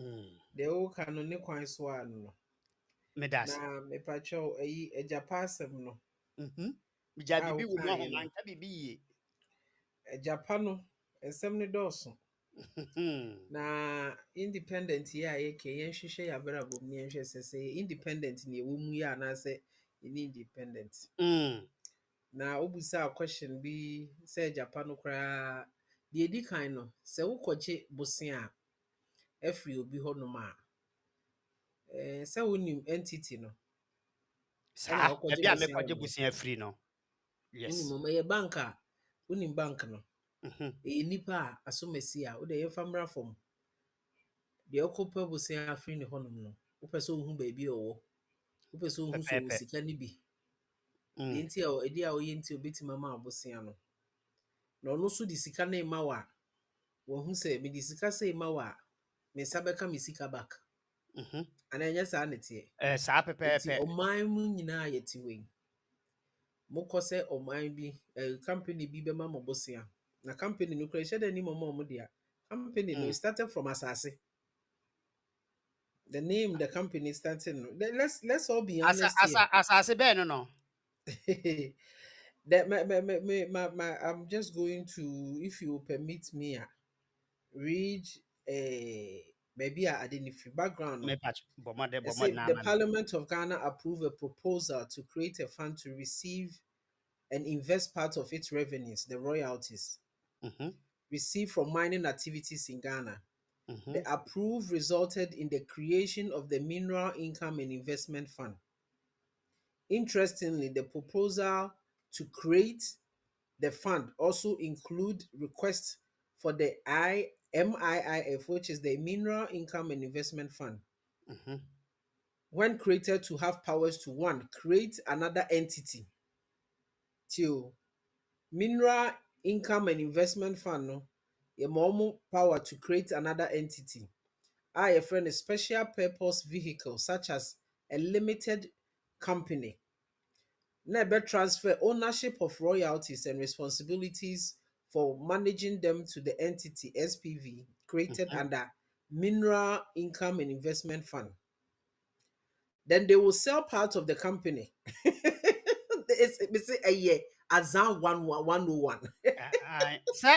A: Mm.
B: The old canon, ne quite swan.
A: Me da se.
B: Na me pacho, a Japasem no.
A: Mija bibi wo mu
B: Kan,
A: ahoma nka bibi ye.
B: a Japano, a 70 Dawson. Na independent ya yake yen hwehwe ya bra bom ne hwehwe sese independent ne wo mu ya na se independent. Na obusa question bi say Japan kra de edi kan no se wokɔgye bosen a afri obi honom a se wonim entity no na
A: Sa,
B: wokɔgye
A: ebi a me
B: bosen
A: kwaje
B: a
A: busia free no.
B: wonim
A: Yes.
B: mo ye bank a wonim bank no
A: Mhm.
B: nipa a asomasi a wo de ye famra fom de okɔpa bosen afri ne honom no wopɛ sɛ ohu ba bi owo wopɛ sɛ ohu so
A: Pepepe.
B: sika ni bi de
A: Mm.
B: nti a edi a oye nti obetima ma abosen no na ɔno so de sika na ma wa wo hu sɛ me de sika sɛ ma wa me nsa bɛka me sika back
A: Mhm.
B: ana ɛnyɛ saa ne teɛ
A: Sa
B: nti
A: pepepe.
B: ɔman mu nyinaa yɛ te wei mokɔ sɛ ɔman bi company bi bɛma mo bosia na company no kora hyɛ da ni mo mo dia company no started from asase the name the company started no let's all be honest here
A: Asa be no no.
B: that I'm just going to if you permit me read maybe I identify background no.
A: Me patch bomade
B: It
A: bomade
B: said
A: na
B: the
A: mami.
B: Parliament of Ghana approved a proposal to create a fund to receive and invest part of its revenues, the royalties,
A: Mhm.
B: received from mining activities in Ghana.
A: Mhm.
B: The approve resulted in the creation of the Mineral Income and Investment Fund. Interestingly, the proposal to create the fund also include requests for the MIIF, which is the Mineral Income and Investment Fund,
A: Mhm.
B: when created to have powers to one, create another entity. Two, Mineral Income and Investment Fund, no, a more power to create another entity. I friend a special purpose vehicle such as a limited company. Never transfer ownership of royalties and responsibilities for managing them to the entity SPV created
A: Mhm.
B: under Mineral Income and Investment Fund. Then they will sell part of the company it's a year Azan 101
A: Sir,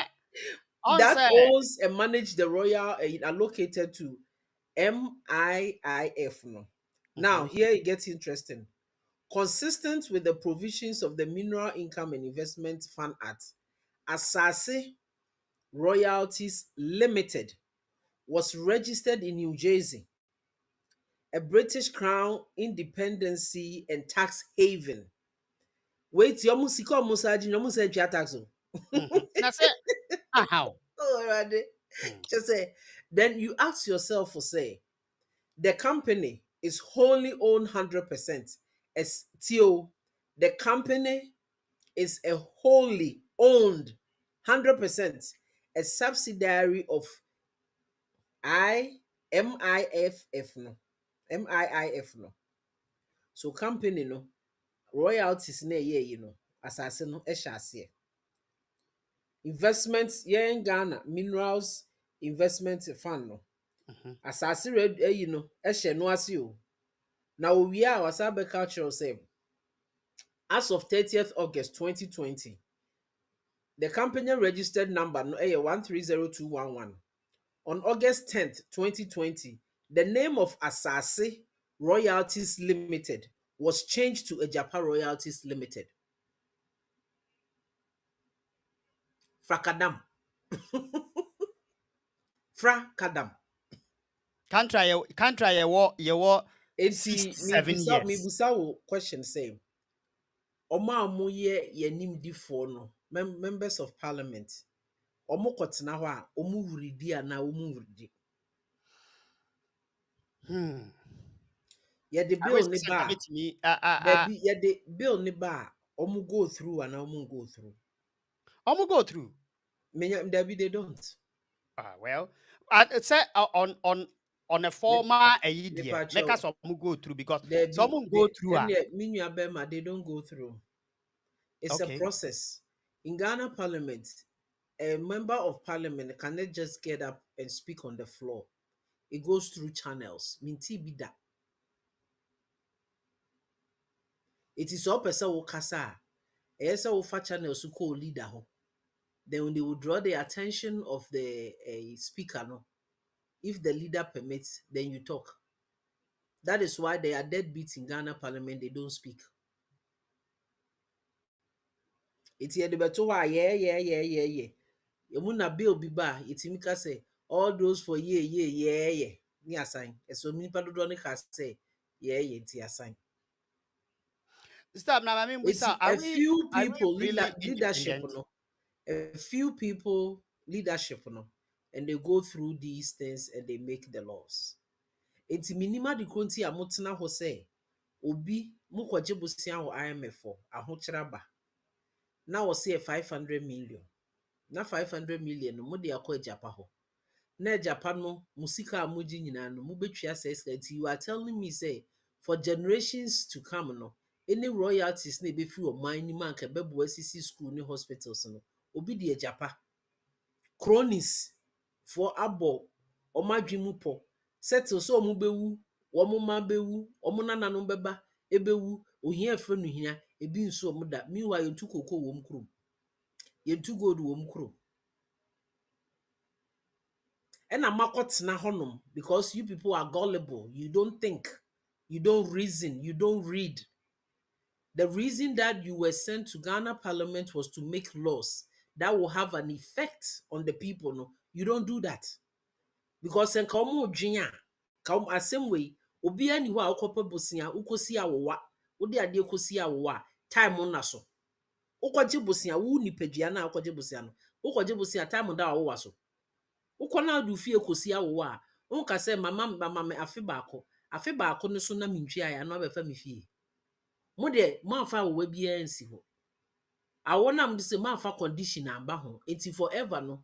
A: on
B: that
A: say,
B: owns and manage the royal allocated to MIIF. No. Now here it gets interesting. Consistent with the provisions of the Mineral Income and Investment Fund Act, Asase Royalties Limited was registered in New Jersey, a British Crown independency and tax haven. Wait, you almost see almost tax.
A: na say, how?
B: Oh, already. Just say, then you ask yourself for say, the company is wholly owned 100%. As Tio, the company is a wholly owned 100% a subsidiary of MIFF no. MIIF no. So company no royalties na ye no asase no ehye ase. Investments yen Ghana Minerals Investment Fund no. Asase red no ehye no ase o. Na owie a wasa be cultural say as of 30th August 2020 the company registered number no 130211. On August 10th, 2020, the name of Asase Royalties Limited was changed to Ejapa Royalties Limited. Frakadam. Frakadam.
A: Can't try your war
B: It's me
A: 67 years.
B: busa wo question say. Oma amoye yenim difo no members of parliament. Omo kotena ho a omo wuridi ana omo wuridi. Ye the
A: I
B: bill
A: wish
B: ni
A: said
B: ba.
A: to me,
B: There be ye the bill ni ba. Omo go through and omo go through.
A: I'm go through.
B: There be they don't.
A: Well, it's say on a former a year. Make us some go through because
B: There
A: someone
B: be
A: go through.
B: they don't go through. It's a
A: Okay.
B: process. In Ghana Parliament, a member of parliament cannot just get up and speak on the floor. It goes through channels. Minti bida. It is all person who kasa. Esa ufa channels who call leader ho. Then they will draw the attention of the speaker. No, if the leader permits, then you talk. That is why they are deadbeats in Ghana Parliament. They don't speak. It's here the better why yeah. Emu na bill bi ba yetimi ka say all those for yeah. Ni assign. So nipa dodo ne ka say yeah nti assign.
A: Stop now. I mean,
B: It's
A: are
B: a
A: we
B: few
A: are we
B: people
A: really
B: leadership
A: independent?
B: no. A few people leadership no, and they go through these things and they make the laws. It's minima de konti a motena ho say obi mukwaje bosia ho IMF for ahokyera ba. Na wo say 500 million. Na 500 million no mo de akọ Japa ho. Na Japan no musika amuji nyina no mubetwa says that you are telling me say for generations to come no any royalties na be free o man ni man ka bebo asisi school ni hospitals no obi de Japa cronies for abo omadwimu po settle so omu bewu omu ma bewu omu nananom beba ebewu ohia fe no hia ebi nso omu da meanwhile yentu koko wo mkrum yentu gold wo mkrum. And I'm honom because you people are gullible. You don't think, you don't reason, you don't read. The reason that you were sent to Ghana Parliament was to make laws that will have an effect on the people. No, you don't do that because in come same way. Obi ani wa okopa bosia ukosi awowa odi ade kosi awowa time on na so ukoje bosia wu nipadua na ukoje bosia no ukoje bosia time da awowa so ukona du fie kosi awo a unka se mama me afe baako no so na mentwa ya no abefa me fie mo de mo afa wo bia nsi ho awo na mo se mo afa condition amba ho enti forever no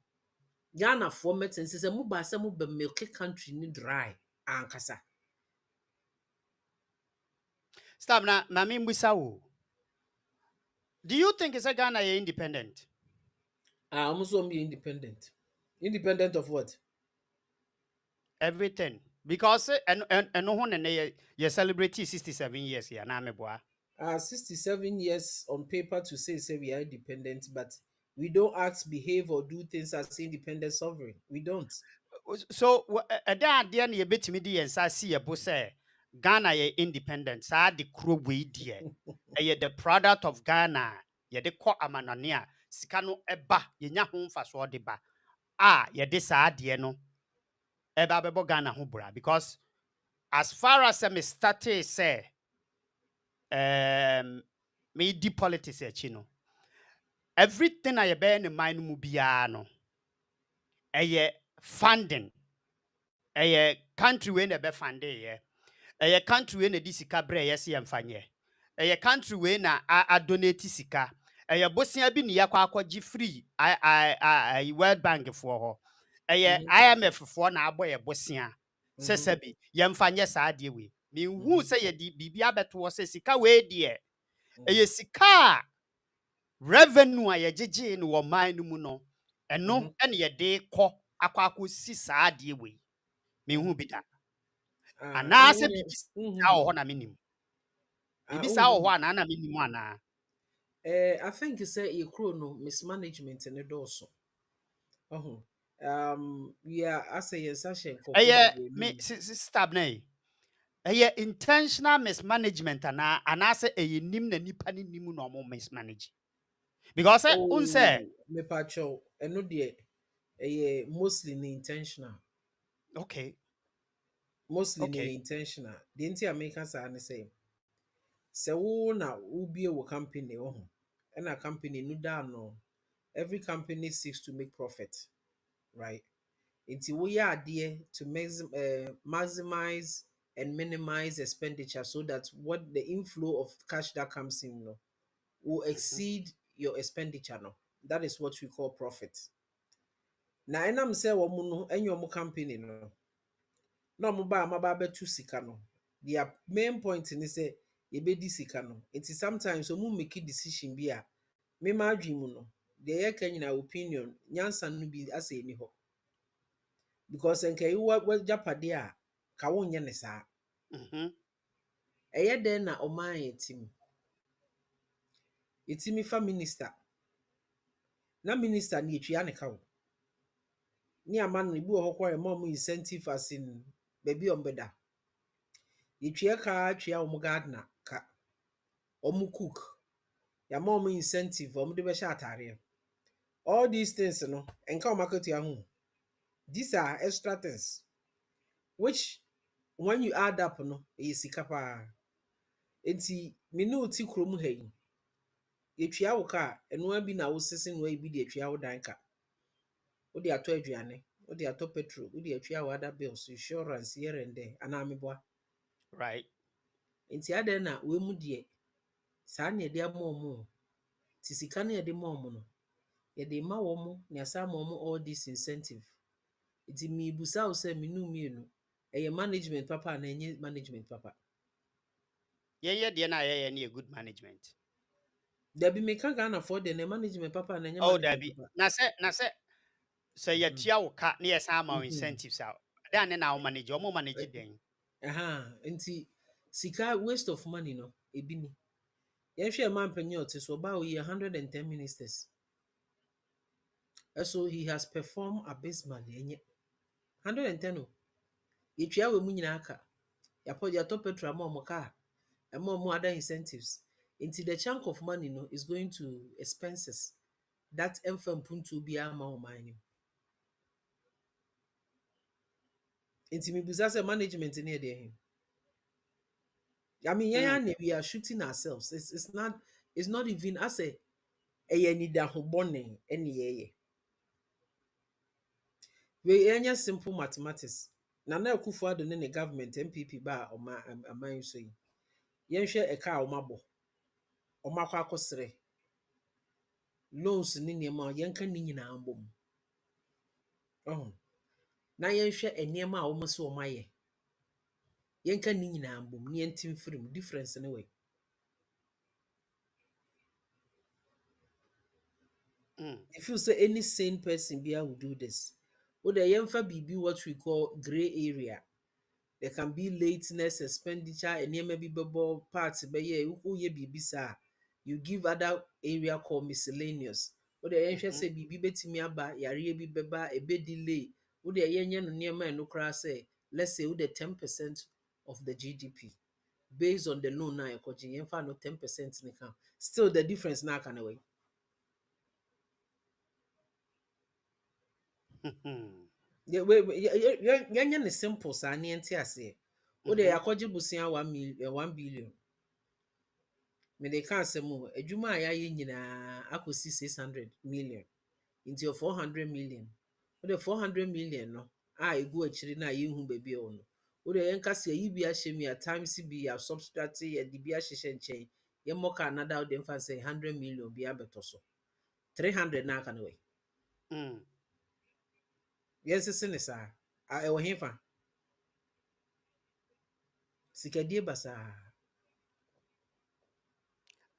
B: Ghana for meten se mo ba se mo be milk country ni dry ankasa.
A: Stop now. I mean, do you think it's a Ghana independent?
B: Almost so be independent. Independent of what?
A: Everything. Because and no one and you celebrate 67 years here. Na me boa.
B: 67 years on paper to say we are independent, but we don't act, behave, or do things as independent sovereign. We don't.
A: So ɛda adeɛ na yɛbɛtumi de yɛn nsa si yɛbo sɛ Ghana yɛ independent saa de kuro wei deɛ ɛyɛ the product of Ghana a yɛde kɔ amanɔne a sika no ɛba yɛnya ho mfasoɔ de ba a yɛde saa adeɛ no ɛba bɛbɔ Ghana ho bra because as far as me started say me di politics akyi no everything a yɛbɛyɛ ne man no mu biara no ɛyɛ funding ɛyɛ country wei na ɛbɛfande yɛ ɛyɛ country wei na di sika brɛ yɛ se yɛmfa nyɛ ɛyɛ country wei na adonate sika ɛyɛ bosia bi ne yɛkɔ akɔgye free World Bank foɔ hɔ ɛyɛ IMF foɔ na abɔ yɛ bosia sɛ sɛbi yɛmfa nyɛ saa adeɛ wei menhu sɛ yɛde biribi abɛtoɔ sɛ sika wei deɛ ɛyɛ sika a revenue a yɛgyegye no wɔ man no mu no ɛno ɛne yɛde kɔ akɔsi saa adeɛ wei menhu bi da anaasɛ biribi saa wɔ hɔ na menim biribi saa wɔ hɔ anaa na menim anaa
B: I think say a no mismanagement in the dorsal. We are as a session.
A: Me stab na yi ɛyɛ intentional mismanagement anaa anaasɛ ɛyɛ nim na nipa ne nim na ɔmo mismanage because sɛ
B: me pacho ɛno deɛ ɛyɛ mostly intentional.
A: Okay.
B: Mostly intentional. The nti America say ne say wo na wo bie wo company and a company no da no every company seeks to make profit, right? Nti wo yɛ adeɛ to maximize and minimize expenditure so that what the inflow of cash that comes in will exceed your expenditure no. That is what we call profit. Na enam sɛ wɔn no enye wɔn company no na wɔn ba amaba abɛtu sika no their main point ni sɛ yɛbɛdi sika no. Nti sometimes wɔn make decision bi a mema adwene mu no deɛ yɛka nyinaa opinion nyansa no bi asɛ ni hɔ because nka yi wɔ japade a ka wonyɛ ne saa ɛyɛ dɛn na ɔman yɛtimi fa minister na minister ne yɛtua ne ka wo ne ama no bi wɔ hɔ kɔ ɛma ɔmo incentive as in baabi ɔmbɛda yɛtua ka atua ɔmo gardener ka ɔmo cook yɛama ɔmo incentive ɔmo de bɛhyɛ atareɛ all these things no ɛnka ɔmo akatua ho these are extra things which when you add up no ɛyɛ sika paa enti me ne wo ti kurom ha yi yɛtua wo ka ɛnoa bi na wo sese noa bi de atua wo dan ka wo de atɔ aduane wo de atɔ petrol wo de atua wo other bills insurance here and there anaa meboa
A: right
B: enti adan na we mu de saa na yɛde ama ɔmo ti sika na yɛde ma ɔmo no yɛde ma ɔmo na yɛsa ma ɔmo all this incentive enti me busa wo sɛ me nu mienu ɛyɛ management papa na ɛnyɛ management papa
A: yɛyɛ deɛ na yɛyɛ ne good management
B: dabi meka Ghana for the management papa na ɛnyɛ
A: dabi na sɛ yɛtua wo ka na yɛsan ama wo incentives a dan ne na wo manage ɔmo manage den
B: nti sika waste of money no ebi ni yɛhwɛ man panyin ɔte so ɔbaa oyi 110 ministers so he has performed abysmally ɛnyɛ 110 o yɛtua wɔ mu nyinaa ka yɛatɔ petrol ama ɔmo kaa ama ɔmo other incentives nti the chunk of money no is going to expenses that ɛmfa mpuntuo biara ma ɔman no nti mebusa sɛ management ne yɛ deɛ I mean, we are shooting ourselves. It's not even as a nida hobone any we any simple mathematics. Nana Akufo-Addo ne government MPP ba aman so yi. Yenhwe eka a omabo. Omakwa akosere. Loans ni niema yenka ni nyina ambom. Na yenhwe eniema a omo so omaye. Yenka ni nyina ambom ni entim firim difference ne way. If you say any sane person be would do this. Would the yemfa be what we call gray area. There can be lateness, expenditure, and maybe bubble parts, but yeah, who ye be bisa. You give other area called miscellaneous. What the answer say be betimi aba, yare bi beba, a bit delay. Would the yen near man no cry say, let's say with the 10% of the GDP. Based on the loan now, because you find no 10% in account. Still the difference now can away. Yeah, the simple sani and say. What the akwaji busia 1 billion. Me they can't say more. Ejuma ya nyina akosi 600 million into 400 million. What the 400 million no? Ego actually na yehu baby on. What the yanka say you be a shame at times be a substrate a dibia shishen chain. Ye moka another them fan say 100 million be a better so. 300 na can away. Yes, it's in sir. I will hear fan. Sikadie basa.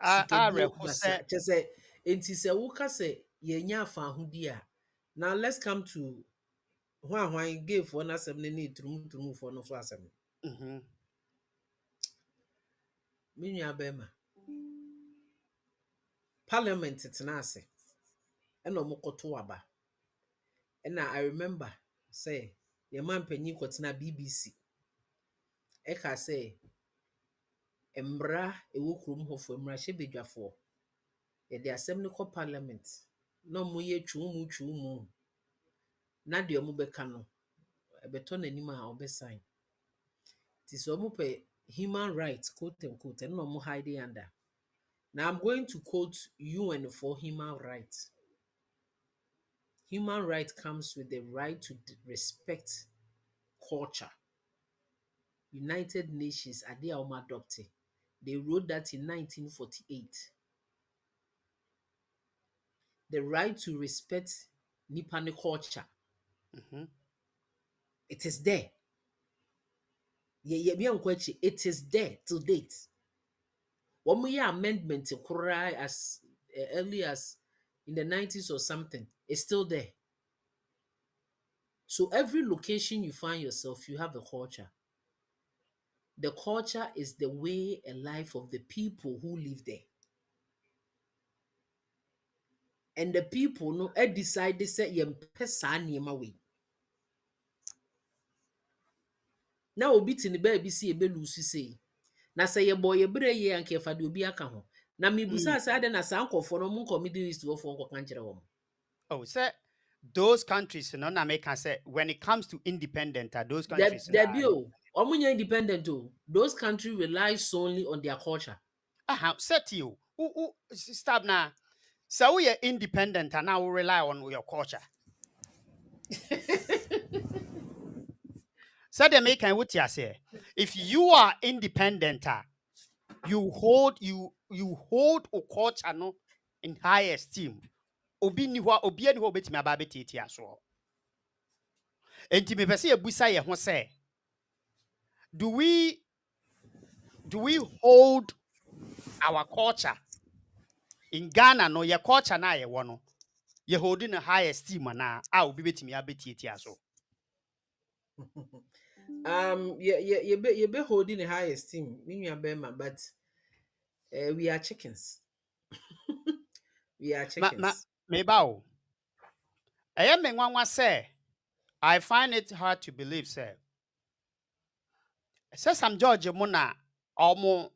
B: Sikadie basa. Just say, enti se wuka se yenya fa hudia. Now let's come to why gave for na sem ne trum for no so asem. Minya bema. Parliament tena ase. Ena omokoto aba. Ena I remember say your man panyin kwotena BBC. Eka say embra ewo krom hofo embra hye bedwafo. Ye de asem ne ko parliament. No mo ye twumu. Na de omo beka no. Ebeto nanim a obesign. Ti so omo pe human rights quote unquote and no mo hide under. Now I'm going to quote UN for human rights. Human right comes with the right to respect culture. United Nations are they adopted. They wrote that in 1948. The right to respect Nippon culture. It is there. It is there till date. One more amendment to Korea as early as in the 90s or something, it's still there. So every location you find yourself, you have a culture. The culture is the way and life of the people who live there. And the people no decide they say yem way. Now obi tini baby see ebe lusu say. Na say ye boy ye bre ye anke fa de obi aka ho. Na me busa say ade na sa ankofo no mun Middle East wo fo nko kan kire wo.
A: Oh, sir, those countries, you know, na make can say when it comes to independent, those countries.
B: Omunya independent o. Those countries rely solely on their culture.
A: Set you. Stop now. So we are independent and now we rely on your culture. So they make what you say. If you are independent, you hold a culture no in high esteem. Obi ni hwa obi ani hwa betimi aba betiti aso. Enti me pese ebusa ye ho say, do we hold our culture in Ghana? No, your culture na ye wono. Ye holding a high esteem na obi betimi abetiti aso.
B: You be holding a high esteem, but we are chickens. We are chickens.
A: Mebao. I me nwanwa say, I find it hard to believe say Sam George Mona omo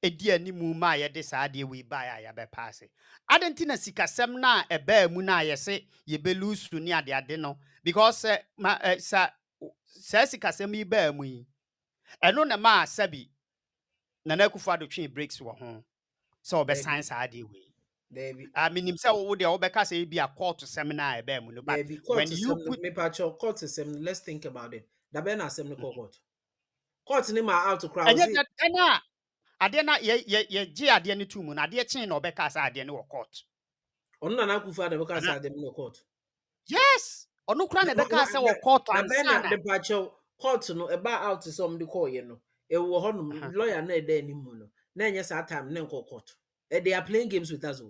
A: edi animu ma ye de saa de we ba ya be pass. Adentina sikasem na eba mu na ye se ye be lose ni ade no because sa sikasem yi ba mu yi eno na ma sabi Nana Akufo-Addo twe breaks wo ho so be science ade we. I mean himself wo de wo be ka say be a court seminar eba mu no but when you put
B: me pacho court sem, let's think about it. Da be na sem no court. Court ni ma out to crowd.
A: Ade na ye gi ade ne tu mu na ade chen na obeka sa ade ne wo court.
B: Ono Nana Akufo-Addo beka sa ade no court.
A: Yes, ono kra na beka sa wo court ansa na.
B: The pacho court no eba out some the call ye no. E wo ho no lawyer na e da ni mu no. Na enye sa time na nko court. They are playing games with us.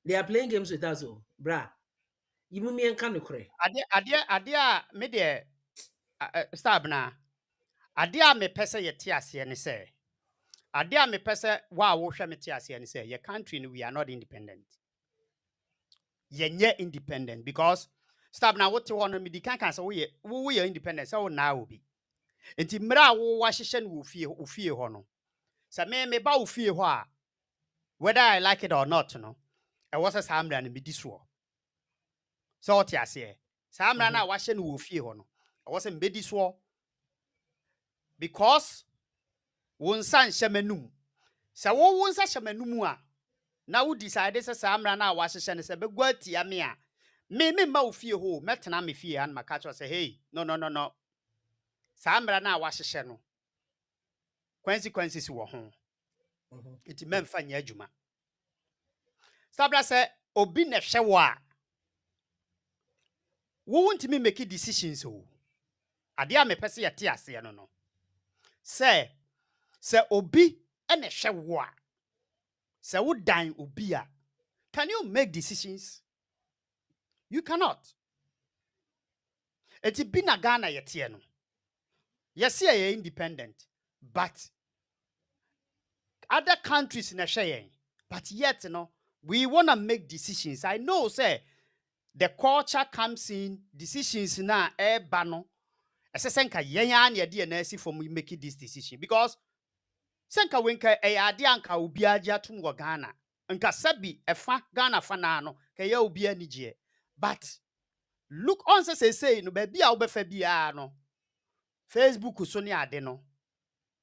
B: They are playing games with us, bra. You me enka no kore.
A: Ade a me de Stab na. Ade a mepɛ sɛ yɛte aseɛ ne sɛ, ade a mepɛ sɛ wa wohwɛ me te aseɛ ne sɛ, your country no we are not independent. Yɛnyɛ independent because stab na wote hɔ no medi kan kan sɛ woyɛ independent sɛ wo na obi. Enti mmra a wo wahyehyɛ no wo fie hɔ no. Sɛ me ba wo fie hɔ a whether I like it or not no, ɛwɔ sɛ saa mmra no medi soɔ. Sɛ wote aseɛ. Saa mmra no a wahyɛ no wo fie hɔ no, ɛwɔ sɛ mbedi soɔ. Because wo nsa nhyɛ m'anum. Sɛ wo nsa hyɛ m'anum a, na wo decide sɛ saa mmra no a wahyehyɛ no sɛ bɛgu atia me a, me mma wo fie hɔ, mɛtena me fie ha no maka kyerɛ sɛ hey, no. Saa mmra no a wahyehyɛ no, consequences wɔ ho. Enti memfa nyɛ adwuma. Sabra sɛ obi na hwɛ wo a, wo ntimi make decisions o. Ade a mepɛ sɛ yɛte aseɛ no no. Sɛ obi na hwɛ wo a, sɛ wo dan obi a, can you make decisions? You cannot. Eti bi na Ghana yɛteɛ no. Yɛse yɛ independent, but other countries na hwɛ yɛn. But yet no, we want to make decisions. I know say the culture comes in, decisions na eba no. Ɛsɛ sɛ nka yɛn a na yɛde na asi for making this decision because sɛ nka wenka ade anka obi agye atom wɔ Ghana. Nka sabi ɛfa Ghana fa na no, ka yɛ obi anigye. But look on say no baabi a wobɛfa bia no. Facebook so ne ade no.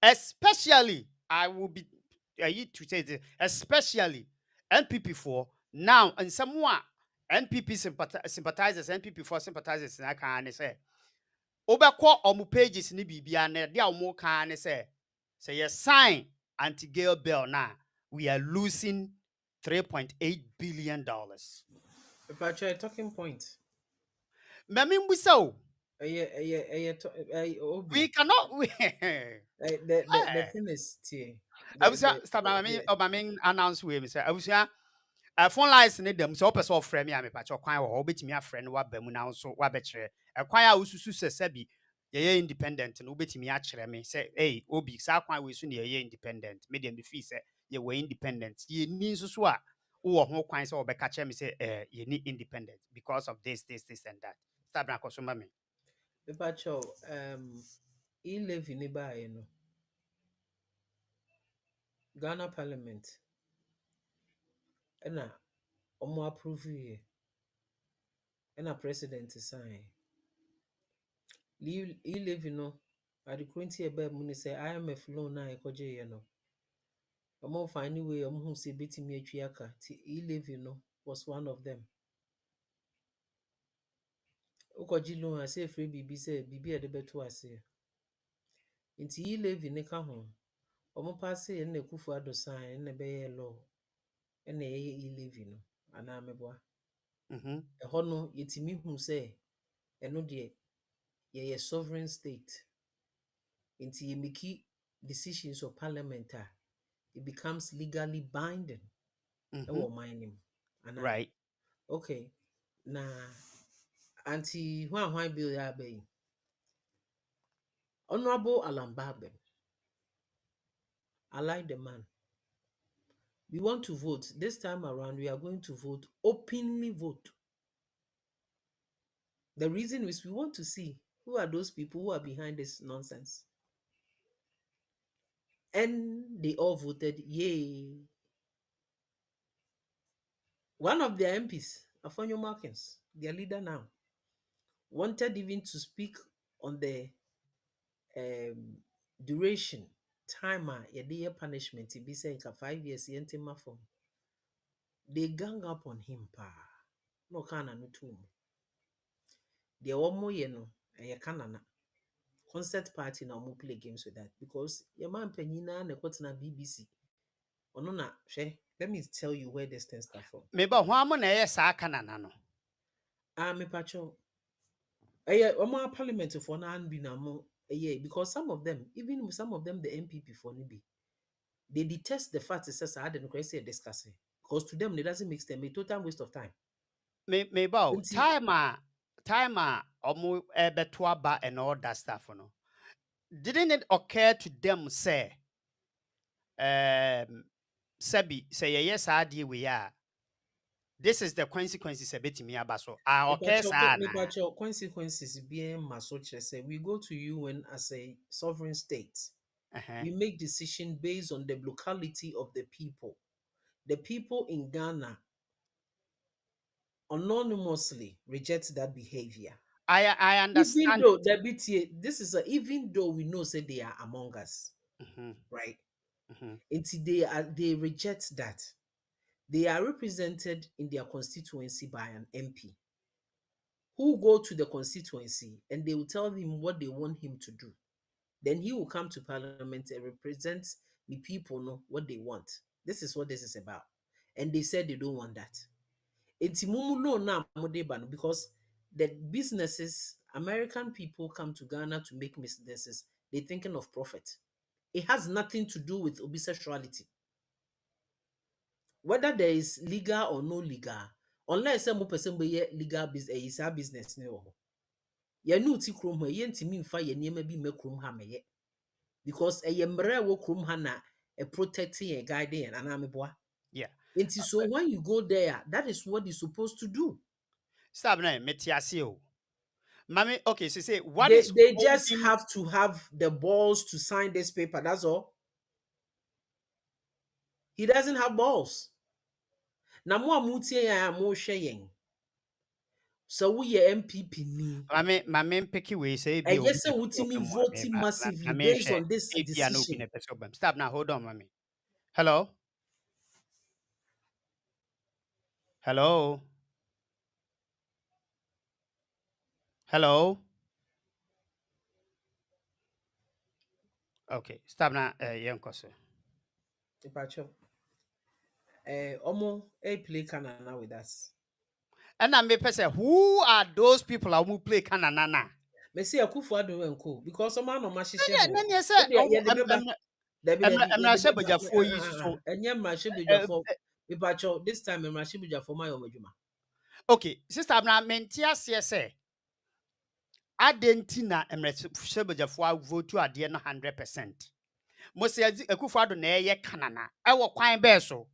A: Especially I will be to say this, especially NPP for now and somewhat NPP sympathizers, NPP for sympathizers na kan say obekọ omu pages ni bibia na de omu kan say you sign anti-gay bill now we are losing $3.8 billion.
B: But you're talking point.
A: Mami mbusa we cannot
B: the thing is
A: I was announce we say I was phone lines ne dem so person ofrɛ me a me pacho kwan wo obetimi afrɛ no waba mu na so wabɛkyerɛ kwan a ususu sɛ sabi ye independent no obetimi akyerɛ me sɛ hey obi sa kwan we so ne ye independent me dem be feel sɛ ye we independent ye ni nso so a wo ho kwan sɛ obɛka kyerɛ me sɛ ye ni independent because of this and that start na koso ma me
B: pacho e-levy ni ba no Ghana Parliament na omo approve here na president sign e-levy no adequate ebe mu ni say IMF loan na ekoje ye no omo find way omo hu say betimi atwi aka ti e-levy no was one of them okoji loan ase free bibi say bibi e de beto ase nti e-levy ne ka ho omo pass e na Kufu Addo sign na be ye law na ye e-levy no ana meboa ho no yetimi hu say eno de ye sovereign state nti ye make decisions of parliament it becomes legally binding or mining
A: right
B: okay na anti hwan bill ya be Honorable Alan Barbem, I like the man. We want to vote. This time around, we are going to vote, openly vote. The reason is we want to see who are those people who are behind this nonsense. And they all voted yay. One of their MPs, Afonyo Markins, their leader now, wanted even to speak on the duration, time, year punishment, be saying 5 years, yentima form. They gang up on him, pa. No kana no tomb. The omo ye no, kanana. Concert party na omo play games with that because your man penyina na na BBC. Ono na hwe, let me tell you where this thing start from.
A: Me ba hwan mo na ye sa kanana no.
B: Me pacho. Omo parliament for na an bi na mo because some of them, even some of them the MPP for ni bi. They detest the fact that I had say discussing because to them it doesn't make them a total waste of time.
A: Me ba time omo beto aba and all that stuff no. Didn't it occur to them say sabi say yes ade we are this is the consequences a bit me abaso. Ah okay sa na.
B: But your consequences being much say we go to UN as a sovereign state.
A: Uh-huh.
B: We make decision based on the locality of the people. The people in Ghana anonymously reject that behavior.
A: I
B: Even
A: understand.
B: though the BTA, this is even though we know say they are among us,
A: Mm-hmm,
B: right?
A: mm-hmm.
B: Until they reject that. They are represented in their constituency by an MP who go to the constituency and they will tell him what they want him to do. Then he will come to parliament and represent the people know what they want. This is what this is about. And they said they don't want that. It's no now because the businesses, American people come to Ghana to make businesses, they're thinking of profit. It has nothing to do with bisexuality. Whether there is legal or no legal, unless some person be legal business, is a business no. Ya no ti krom ha ye ntimi mfa ye niema bi me krom ha meye because ye mre wo krom ha na e protecting ye guiding and anameboa.
A: Yeah.
B: So when you go there, that is what you're supposed to do.
A: Stop now, metiasi o. Mami, okay, so say what
B: They
A: is
B: they just
A: holding
B: have to have the balls to sign this paper. That's all. He doesn't have balls. Na mo amutie ya mo hwe yen. So we ye MPP ni.
A: mami mpeki we say
B: And
A: be obi
B: yes,
A: na
B: ultimately
A: problem wa me
B: voting massively
A: mami
B: based
A: hwe
B: on this
A: e bia na obi
B: decision.
A: na pese obam. Stop now, hold on mami. Hello? Hello? Hello? Okay, stop now, yenkoso.
B: Departure. Omo play Canada with us.
A: And I may say, who are those people who play kananana?
B: Me say Akufo-Addo and co because some man no mahyehyɛ
A: Yeah,
B: ho.
A: then you say,
B: We dey
A: oh,
B: ye de beba.
A: I'm
B: Ye
A: not
B: de
A: sure,
B: beba.
A: but for you so.
B: Enye mmarahyɛ
A: Uh,
B: badwafo. Departure this time mmarahyɛ badwafo ma yɛ ɔmadwuma.
A: okay, sister, I'm not meant to say. Adentina emresebejafo vote to ade no 100%. Mo se Akufo-Addo na eye kanana. E wo kwan be so.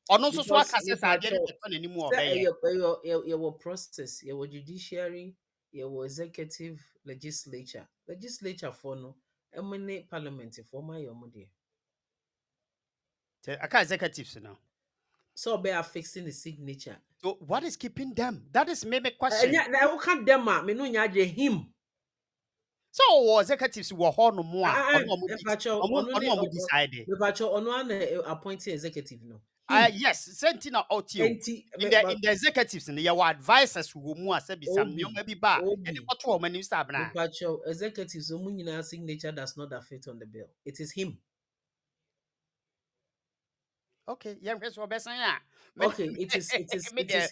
A: Ono nso so
B: Because
A: aka se sa ade no
B: Departure
A: beto n'anim wo
B: say
A: be ye.
B: your process, your judiciary, your executive, legislature. Legislature for no eminent parliament for my omo.
A: Aka executives now.
B: So be affixing the signature.
A: So what is keeping them? That is maybe question.
B: Enya na wo ka dem a me no nya agye him.
A: So what executives wo ho no mo a
B: Mepacho ono ne
A: ono mo decide.
B: mepacho ono na appointed executive no.
A: Yes, sentina otio.
B: Enti
A: In the executives in your advisors who mu ase bi sam
B: Obi
A: nyoma bi ba. E de
B: Obi
A: koto o mani stab na.
B: mepacho executives omu nyina signature does not affect on the bill. It is him.
A: Okay, yeah, hweso obesan ya.
B: Okay, it is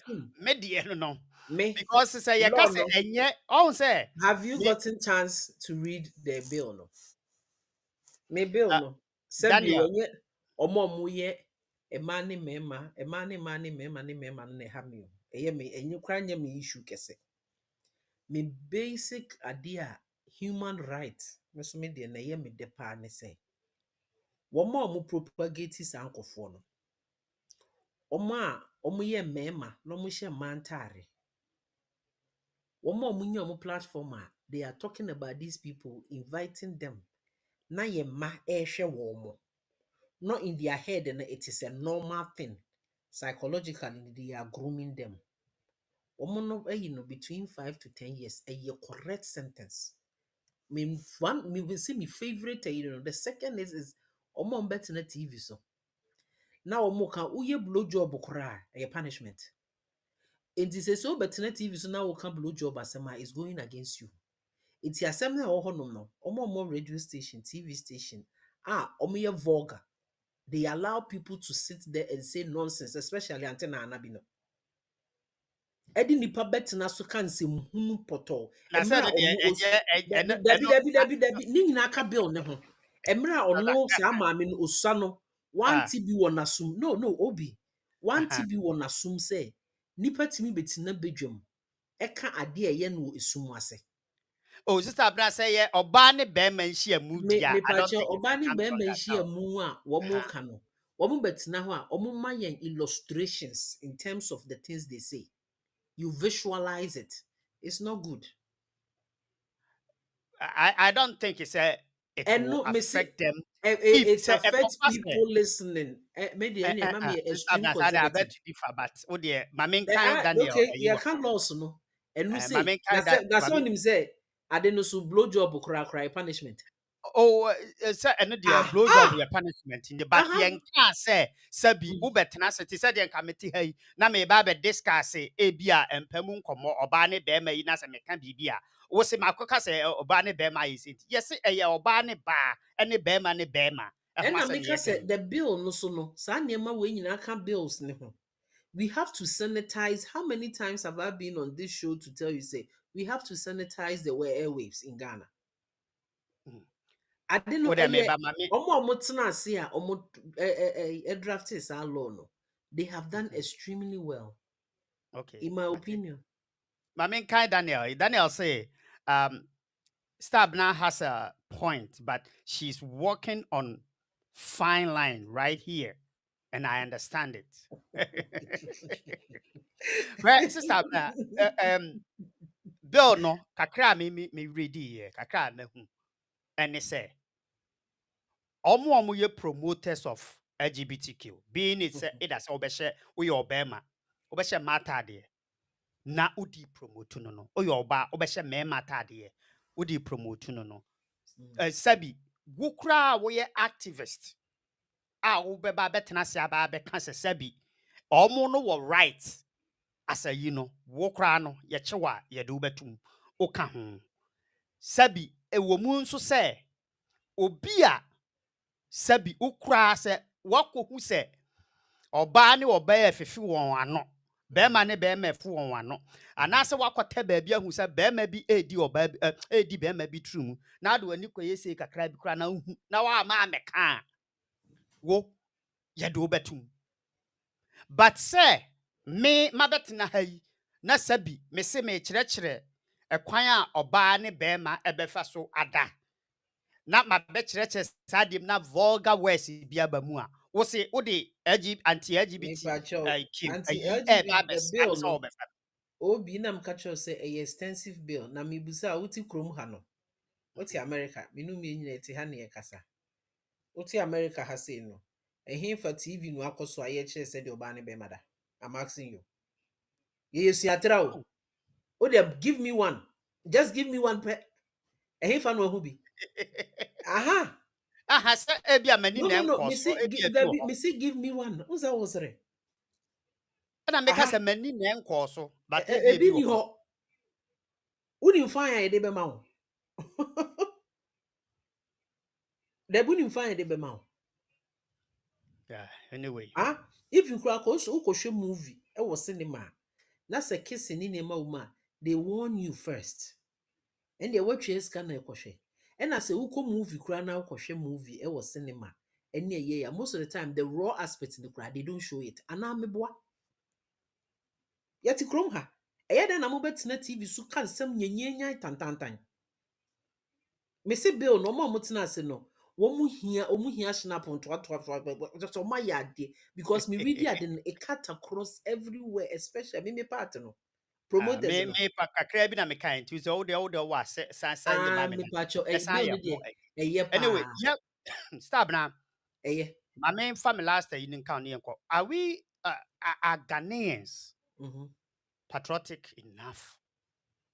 B: him.
A: Me no.
B: Me
A: Because say you
B: law
A: can say
B: no.
A: enye oh say
B: Have you
A: me
B: gotten chance to read the bill no? Me bill
A: uh,
B: no. Sebi
A: Daniel.
B: wenye omo ye emane mema, emane mane mema ne mema ne ha me. Eye me enye kra nye me issue kese. Me basic idea human rights me so me de na ye me de pa ne say. Womo omo propagate sankofo no. Omo ye mema no mo hye mantare. Womo omo nya omo platform they are talking about these people, inviting them. Na ye ma ehwe womo. Not in their head and it is a normal thing. Psychologically they are grooming them. Womo no between 5 to 10 years a correct sentence. Me will see me favorite the second is omo better na TV so. Now omo kan uye blow job kora a punishment. It is a so better na TV so now can blow job asema is going against you. It's a same na oho no. Omo radio station, TV station. Omo ye vulgar. They allow people to sit there and say nonsense, especially antenna anabino. Edi nipa betina so kan se muhunu poto.
A: Na say
B: Emra
A: de
B: omo os
A: enye
B: Dabi ni nyina aka bill ne ho. Emra ono sa maame no osua no
A: ah
B: wanti bi wɔ nasum. No, obi. Wanti bi wɔ nasum say nipa timi betina bedwam. Eka ade a ye no esum ase.
A: Oh, Sister Abna say yeah, Obani Beman she a
B: Me
A: mudia. I don't
B: pacho
A: think it
B: oba ni
A: comes
B: be
A: from that.
B: mention
A: No.
B: mu a wo mo ka no. Wo mo betina ho a wo mo ma yen illustrations in terms of the things they say. You visualize it. It's not good.
A: I don't think it's a it
B: And
A: will
B: no, me see,
A: affect them if
B: it
A: say a
B: affects
A: compassionate.
B: people listening. Maybe any maybe
A: Sister
B: extreme
A: Abna said I
B: conservative.
A: bet you differ, but oh dear, Mamin kind Daniel,
B: Okay, you can loss no. And we say
A: Mamin kind that
B: that's what him say. I didn't know so blow job or cry punishment.
A: oh, sir, and the blowjob
B: Aha!
A: your punishment in the back.
B: Aha!
A: Yen can say, Sabi,
B: Mm.
A: Ubetana, said the committee, hey, na me babe discuss a beer and pemun como or bane bear may nas and can be beer. Was it my coca say or bane bear my is it? Yes, a or bane bar, any bear man, a bear man.
B: And I make us say the bill no so no. Sa niema we nyina ka bills ne ho. We have to sanitize. How many times have I been on this show to tell you say we have to sanitize the airwaves in Ghana? I didn't know
A: What I may ba mammy.
B: omo tena ase a omo draft is law no. They have done extremely well,
A: Okay,
B: in my
A: okay.
B: opinion.
A: Mamin kind Daniel say, Stab now has a point, but she's walking on fine line right here, and I understand it. Well, sister, Bill no kakra me ready here, kakra me hu, and they say, omo ye promoters of LGBTQ, being it as obeshe we obema, obeshe mata de, na udi promote no, oba obeshe me mata de, udi promote no. Sabi, wukra woye activist. Wobɛba bɛtena se aba bɛka sɛ sɛbi ɔmo no wɔ right as a wo koraa no yɛkye a yɛde wobɛtum woka ho sɛbi ɛwɔ mu nso sɛ obi a sɛbi wo koraa sɛ woakɔhu sɛ ɔbaa ne ɔbaa ɛfefe wɔn ano bɛrima ne bɛrima ɛfo wɔn ano anaasɛ woakɔtɛ baabi ahu sɛ bɛrima bi ɛredi ɔbaa bi ɛredi bɛrima bi tiri mu na ade w'ani kɔyɛ sei kakra bi koraa na wohu na woama amɛka a wo yɛde wobɛtum but say me mabɛtena ha yi na sabi me se me kyerɛkyerɛ ɛkwan a ɔbaa ne bɛrima ɛbɛfa so ada na mabɛkyerɛkyerɛ saa deɛ na vulgar words bi aba mu a wo se wode anti
B: Me
A: LGBT
B: pacho
A: king
B: anti
A: ayi ɛɛba
B: LGBT the
A: abɛsra me
B: bill
A: sɛ
B: no.
A: wɔbɛfa
B: Obi na mka say a extensive bill na mibusa a wuti krom ha no. Woti America, minu me nyina ti ha ne kasa. Woti America ha say no. Ehin fa TV no akoso a ye kire say de oba ne be mada. I'm asking you. Ye suatra o. O de give me one. Just give me one pe. Ehin fa no ahu bi. Aha.
A: aha sɛ ebi a m'ani na
B: No.
A: ɛnkɔɔ
B: Me
A: so
B: say
A: ebi atu hɔ
B: me say give me one. Unsa wo sere.
A: ɛna meka
B: Aha.
A: sɛ m'ani na ɛnkɔɔ so but ebi
B: Ebi
A: wɔ
B: ni
A: hɔ
B: ho. Wouldn't find de be ma wo. The wouldn't find de be ma wo.
A: yeah anyway
B: Ah, if you crack also ukoshe movie, e was cinema. Na se kissing in nema uma, they warn you first. And they watch yes can ekoshe. And I say uko movie kra na ukoshe movie, e was cinema. And yeah, most of the time the raw aspects in the crowd they don't show it. And I'm a boy. Yeti krom ha. E then I'm na TV so can some nyenya tantantan. Me say bill no more mutina se no. Omu hia snap on to my yard because me really didn't a cut across everywhere, especially me part no. Promoters
A: me
B: no.
A: pa kakra bi na meka nti sɛ wode wɔ san de ma me
B: Me
A: no
B: pacho
A: yɛsan
B: bill
A: yɛ
B: no
A: ho
B: de ye
A: anyway
B: pa
A: yep stab na
B: ye.
A: my main family last year in county are we are Ghanaians
B: Mhm.
A: patriotic enough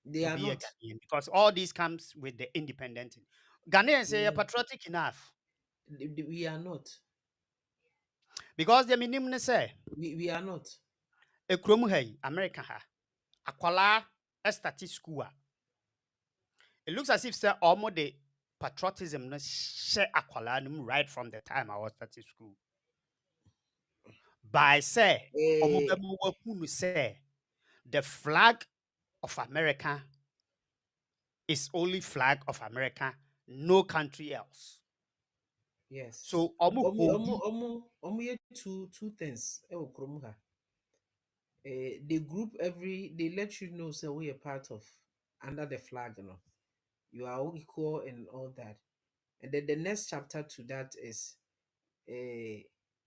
B: They
A: to
B: are
A: be a
B: not.
A: Ghanaian because all this comes with the independent Ghanaians say
B: Mm,
A: patriotic enough
B: we are not.
A: because the minimum say
B: We are not.
A: a krom hey America ha akwala estati school it looks as if say almost the patriotism no share akwala right from the time I was starting school by say
B: Eh,
A: omobemu wakunu say the flag of America is only flag of America, no country else.
B: yes.
A: So omu
B: Ye two things. E wo krom ha. They group they let you know say we are part of under the flag, you know. You are all equal and all that. And then the next chapter to that is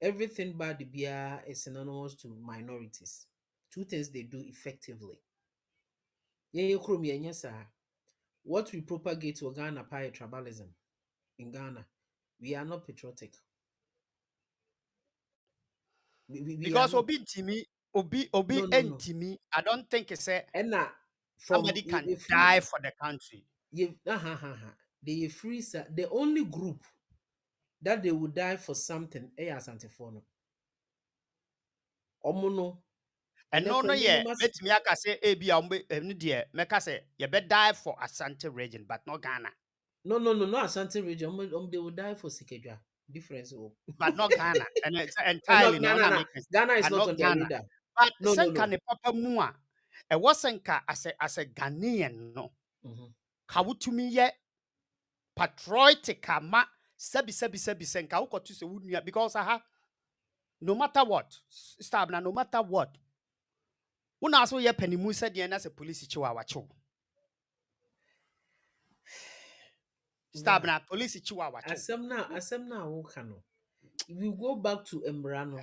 B: everything bad beer is synonymous to minorities. Two things they do effectively. Yeah, yes, sir. What we propagate to Ghana pie tribalism in Ghana. We are not patriotic. We are
A: Because
B: not.
A: obi ntimi, obi
B: No, no, no.
A: entimi, I don't think it's a
B: And now from
A: somebody can
B: a free
A: die for the country.
B: you the free the only group that they would die for something as antiphone. Omono and
A: And no, no, yeah, let me aka say ebi a umbe enu de meka say you be die for Asante region, but not Ghana.
B: no Ashanti region. They will die for Sikedra. Difference. Oh.
A: But not Ghana. And it's
B: And
A: entirely
B: not
A: no na
B: no.
A: make sense.
B: Ghana is
A: But
B: not
A: not
B: on their
A: Ghana.
B: radar.
A: But
B: No.
A: senka ne papa mu a e wasenka as a Ghanaian no.
B: Mm-hmm.
A: Ka wutumi ye patriotic ama sebi senka ukotu se wunua because aha no matter what stab na no matter what una so ye panimu se de na se police chiwa wacho stab
B: Yeah.
A: na police chiwa wacho.
B: Asem na wokano. If you go back to Emrano,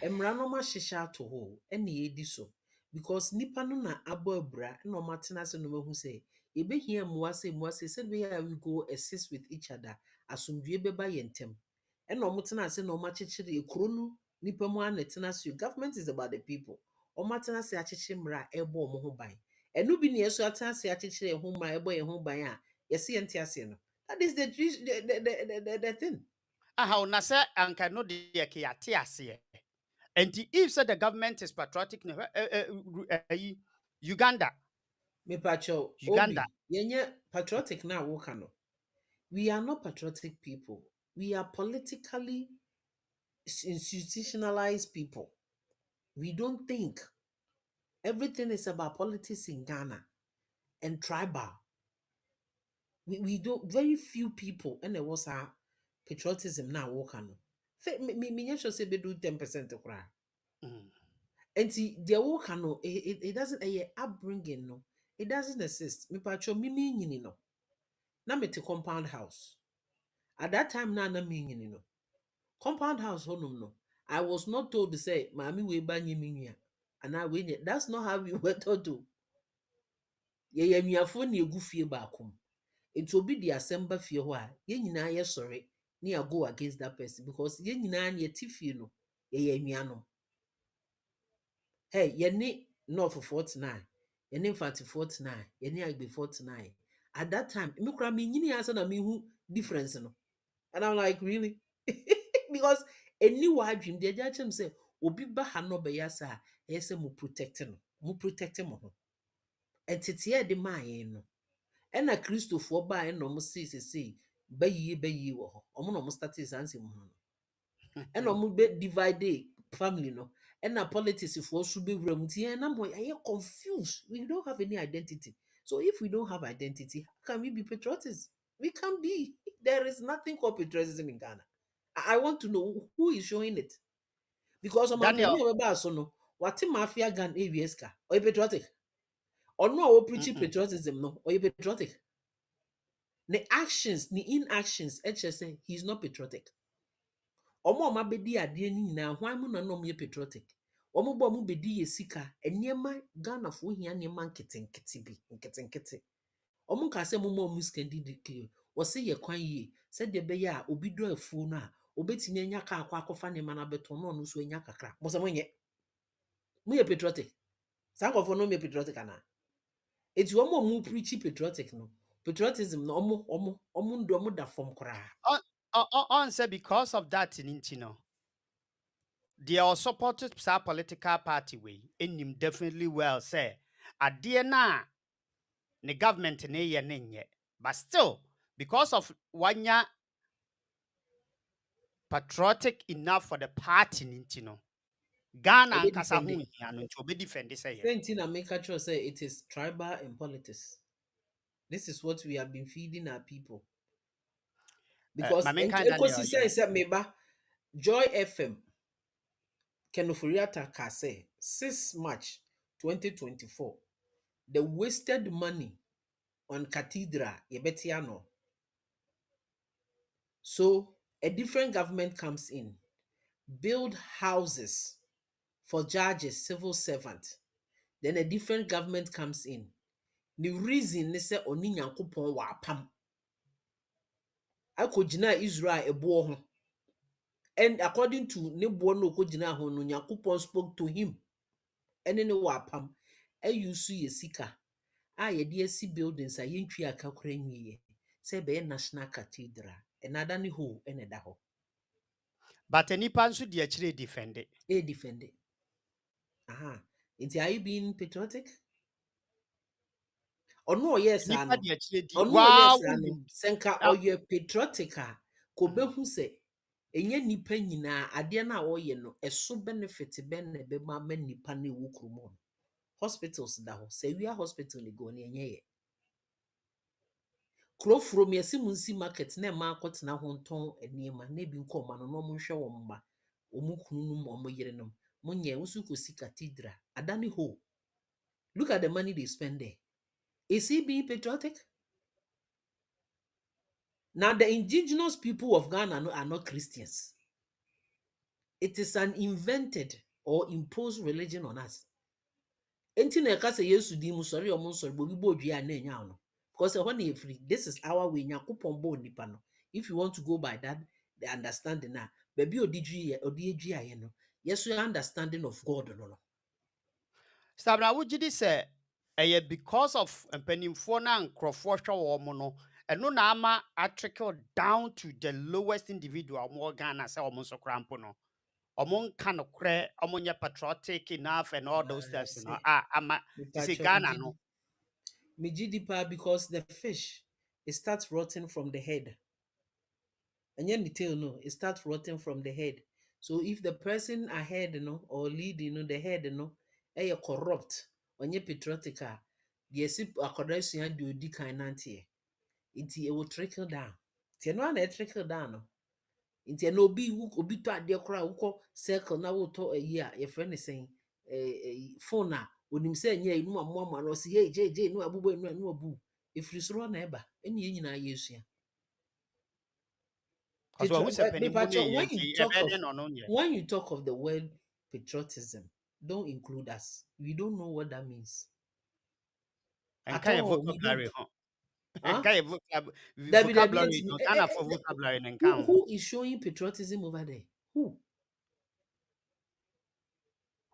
B: Emrano ma shisha to ho, any edi so. Because nipa no na abo abra, no matena se no mahu say, ebe here muase, said we go assist with each other, asumdue beba yentem. And no mutena se no machichere ekronu, nipa mu anetena se, government is about the people. O matena se achiche mra ebo mo ho ban. Enu bi ne yeso atena se achichere ho mra ebo ye ho ban a, yesi yente ase no. That is the thing.
A: Aha una se anka no de ke yate ase. And if said the government is patriotic Uganda,
B: Mepacho
A: Uganda.
B: Obi, yenye patriotic na woka no. We are not patriotic people. We are politically institutionalized people. We don't think. Everything is about politics in Ghana and tribal. We don't very few people and there was our patriotism now woka no. Me sure say be do 10% kra.
A: Mm.
B: And see the woka no it doesn't upbringing no. It doesn't exist. Mepacho mimi nyini no. Na me te compound house. At that time, na meaning, you know. Compound house honum no. I was not told to say, Mammy, we ban you. And I win it. That's not how we were told to. Ye me a phone you goofy back home. It will be the assembly fear why. Ye na sorry. Near go against that person because ye na ye tiff you know. Ye miano. Hey, ye ne north for 49. Ye ne 49. Ye ne be 49. At that time, me cry me yini answer na me who difference no. And I'm like, really? Because a new dream, the judge him say, Obi ba ha no be yasa, yes, mu protecting no, mu protecting mo. And titia de my no. And a Christopher ba and no mo say, be ye wo ho. Omo no mo start is answer mo. And no mo be divide family no. And a politics if we should be remuti and I'm confused. We don't have any identity. So if we don't have identity, how can we be patriotic? We can be. There is nothing called patriotism in Ghana. I want to know who is showing it. Because I'm
A: Daniel.
B: about so no, what mafia gun AVSK or patriotic. Or no, preaching
A: Mm-mm.
B: patriotism, no, or patriotic. The actions, the inactions, HSN, he's not patriotic. Omo ma bedi ade ni nyina hwan mu na no me patriotic. Omo bo mu bedi ye sika, enema Ghana fo hia enema nketenkete bi, nketenkete. Omo ka se mo mo skendi dike. Wo se ye kwan yi, se de be ya obi do afuo no a, obetimi anya ka akwa akofa ne ma na beto no no so anya kakra. Mo se mo nye. Mo ye patriotic. Sankofo no me patriotic ana. Eti omo mu preach patriotic no. Patriotism no omo ndo omo da form kra.
A: On say because of that in Intino, they are supported sa political party way. In him definitely well say, at na the government ne ye nenye. But still, because of wanya patriotic enough for the party in Intino, Ghana and
B: Obe
A: Kasa
B: defend it.
A: hun and to be defend say.
B: Same thing I make sure say it is tribal and politics. This is what we have been feeding our people.
A: My
B: Because
A: main kind Daniel,
B: Enkosi say meba Joy FM Kenofuriata Kase 6 March 2024. The wasted money on cathedral, yebetiano. So a different government comes in, build houses for judges, civil servants. Then a different government comes in. The reason is say oni nyankopon wa apam. Akogina Israel ebo ho. And according to nebo no kogina ho no nyankopon spoke to him. Ene ne wa apam. Ayusu ye sika. Ye de asi buildings a yentwi aka kora nwiye. Say be national cathedral. Enada ne ho ene da ho.
A: But nipa nso de akyire defend it.
B: Defend it. Aha. Inti are you being patriotic? Or no, yes, I
A: Nipa
B: know.
A: de akyire di
B: Or no,
A: wow.
B: yes, I know. Senka or you patriotic. Kobehu se enye nipa nyinaa ade na woye no eso benefit ben na be ma nipa na ewu kromo. Hospitals da ho. Se wi hospital ni go na enye ye. Krofro me asi munsi market na ma akotena ho nton eniema na bi nko ma no no mo hwe wo mma. Omu kunu no mo yerenom. Monye wusu kosi cathedral. Adani ho. Look at the money they spend there. Is he being patriotic? Now, the indigenous people of Ghana are not Christians. It is an invented or imposed religion on us. Enti na ɛka sɛ Yesu di mu sɔre ɔmo nsɔre bobi bɔ odua a na enya no. Because ɛhɔ na efiri. This is our way. Nyankopɔn bɔ nipa no. If you want to go by that, the understanding na baabi odi edua yɛ no. Yes, your understanding of God no no.
A: Sabra wugidi say eye because of mpanimfo na nkrofo hwe wo mo no eno na ama a trickle down to the lowest individual mo Ghana say omo so krampo no omo nka no kre omo nye patriotic enough and all those stuff no ama to say Ghana no
B: Me GDP because the fish it starts rotting from the head. And then the tail no, it starts rotting from the head. So if the person ahead no or leading the head no, corrupt, onye patriotica, the sip accommodation do di kind nantie. It will trickle down. Tie no na trickle down no. Nti na obi to ade kora wukọ circle na wo to a your friend is saying phone a onim say nya enu amoma no say hey jj no abubo enu abu ifiri soro na eba eni nyina yesua.
A: cause who say panimu ne
B: When
A: nti
B: you talk
A: ebe
B: of
A: ne no no nye
B: the word patriotism, don't include us. We don't know what that means.
A: and
B: At
A: kind of
B: all, we
A: vocabulary
B: don't.
A: huh and
B: Huh?
A: kind of
B: David,
A: vocabulary no Ghana for vocabulary and count
B: who is showing patriotism over there? Who?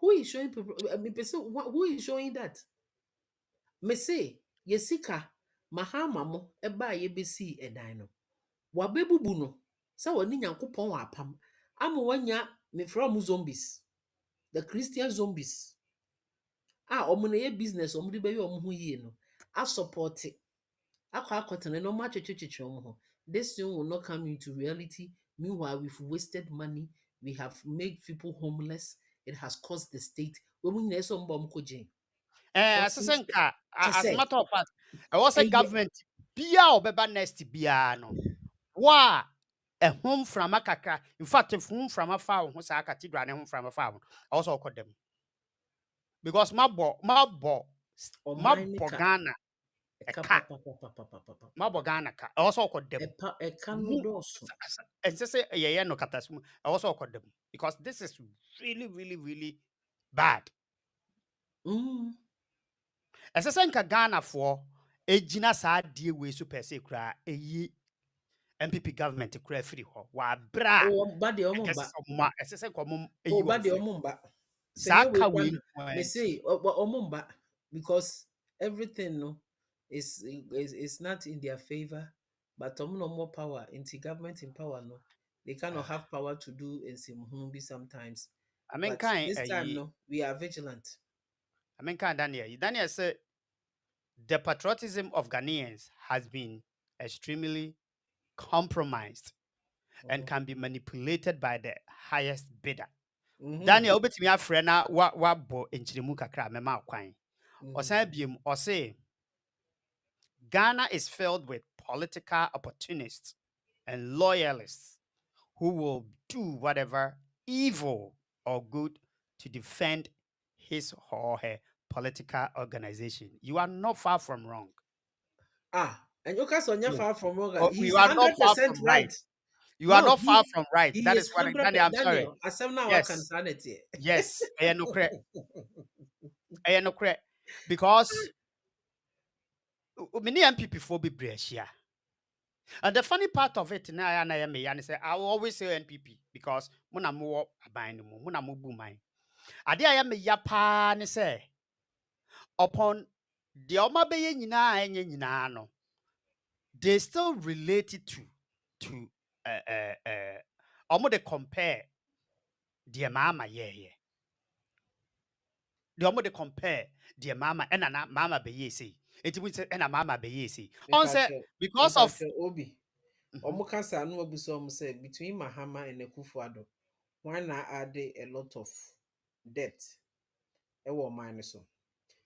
B: Who is showing? I mean, who is showing that? Me say yesika mahama mo eba yebesi edan no. Wabebubu no. Sa wani nyankopon wa apam. Ama wanya me from zombies. The Christian zombies. Omo na ye business omo de be omo ho yie no. A support it. Akotene no ma twetwetwe omo ho. This thing will not come into reality. Meanwhile, we've wasted money. We have made people homeless. It has caused the state. We mun na so mbom ko gyen.
A: asesenka as a
B: Kese.
A: matter of fact I was a
B: Eye.
A: government bia obeba next bia no wa home from kakra in fact if home from a foul who sa cathedral and home from a foul also call them because
B: Oman
A: mabo
B: ka.
A: Ghana a
B: Eka
A: car
B: papa papa papa papa.
A: mabo Ghana car also call them
B: Eka no doso.
A: and say yeah no katasmu also call them because this is really really really bad ɛsɛ Ghana for ejina saa die we so per se kra eyi MPP government kura free ho wa bra
B: Oh, bade omumba.
A: ɛsɛ sɛ nkomum eyi
B: Oh,
A: wɔn
B: bade
A: free
B: omumba.
A: saa
B: Senye we
A: ka we
B: kwana. Me say omumba because everything no is not in their favor, but no more power. Into government in power no, they cannot have power to do in simhumbi sometimes.
A: I mean
B: But
A: kind
B: this time no, we are vigilant.
A: Daniel said the patriotism of Ghanaians has been extremely compromised and can be manipulated by the highest bidder. Daniel obetimi afrɛ na wa bo enchirimu kakra mema kwan. Osan biem ose Ghana is filled with political opportunists and loyalists who will do whatever evil or good to defend his or her political organization. You are not far from wrong.
B: And you can say
A: No.
B: far from wrong.
A: Oh,
B: He's
A: you are not far
B: 100%
A: from right.
B: right.
A: You are
B: No,
A: not far from right.
B: he
A: That
B: is
A: is what Gandhi,
B: 100%.
A: I'm sorry.
B: Daniel, I said now I can
A: Yes.
B: sanity.
A: Yes. I no correct. I no correct. Because many MPP for be here. And the funny part of it now, and I am and say I will always say NPP because muna mo aban mu, muna mo bu mine. Ade I am ya pa ne say upon the oma be nyina enye nyina no, they still related to omo they compare the mama yeah. The omo they compare the mama and na mama be ye say. It will say and mama be ye say. On say
B: Me
A: because of
B: patch Obi.
A: Mhm.
B: Omukasa no abuso say between Mahama and Akufo-Addo, why not add a lot of debt? Ewo mine so.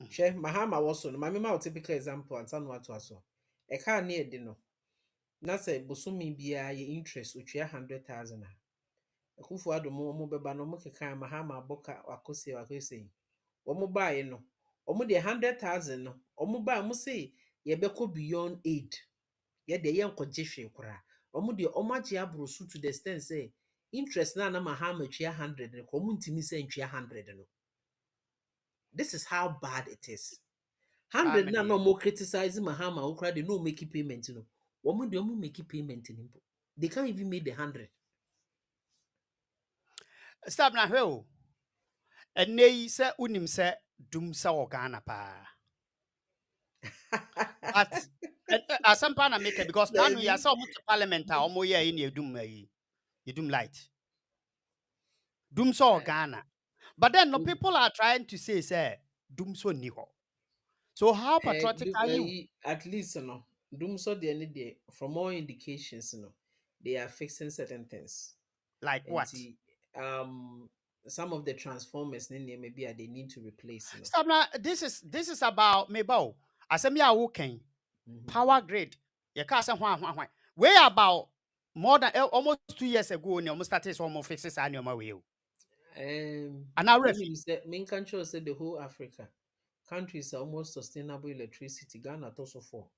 A: Mhm.
B: She Mahama was so. My mama typical example and san what was so. E ka na e di no. Na say bosumi bia ye interest otwa 100,000. Akufo-Addo mo beba no mo keka Mahama boka wakosi. Omo buy no. Omo de 100,000 no. Omo buy mo say ye beko beyond aid. Ye de ye nkogye hwe kora. Omo de omo agye abrosu to the extent say interest na Mahama twa 100 no. Omo ntimi say ntwa 100 no. This is how bad it is. 100 na
A: Family.
B: no more criticize Mahama okra they no make payment no. Omo de omo make payment ni. They can't even make the 100.
A: Stop na hwe. Ɛnnɛ yi sɛ wonim sɛ dum sɛ wɔ Ghana paa. But asɛm pa na meka because now no yɛ
B: Baby.
A: sɛ ɔmo te parliament a ɔmo yɛ yi ne yɛdum ayi. Yɛdum light. Dum sɛ wɔ Ghana. But then no people are trying to say sɛ dum so nni hɔ. So how patriotic are you?
B: At least no. Doom so the any day from all indications no. They are fixing certain things.
A: Like
B: And
A: what?
B: see, some of the transformers maybe they need to replace
A: Stop now. This is about mebao. Asɛm yɛ a wokan.
B: Mhm.
A: Power grid. Yɛka sɛ hwan. Way about more than almost 2 years ago ne ɔmo started so ɔmo fixes saa nneɛma wei o. Anaa
B: When
A: refi.
B: you say main country say the whole Africa countries are almost sustainable electricity. Ghana also for.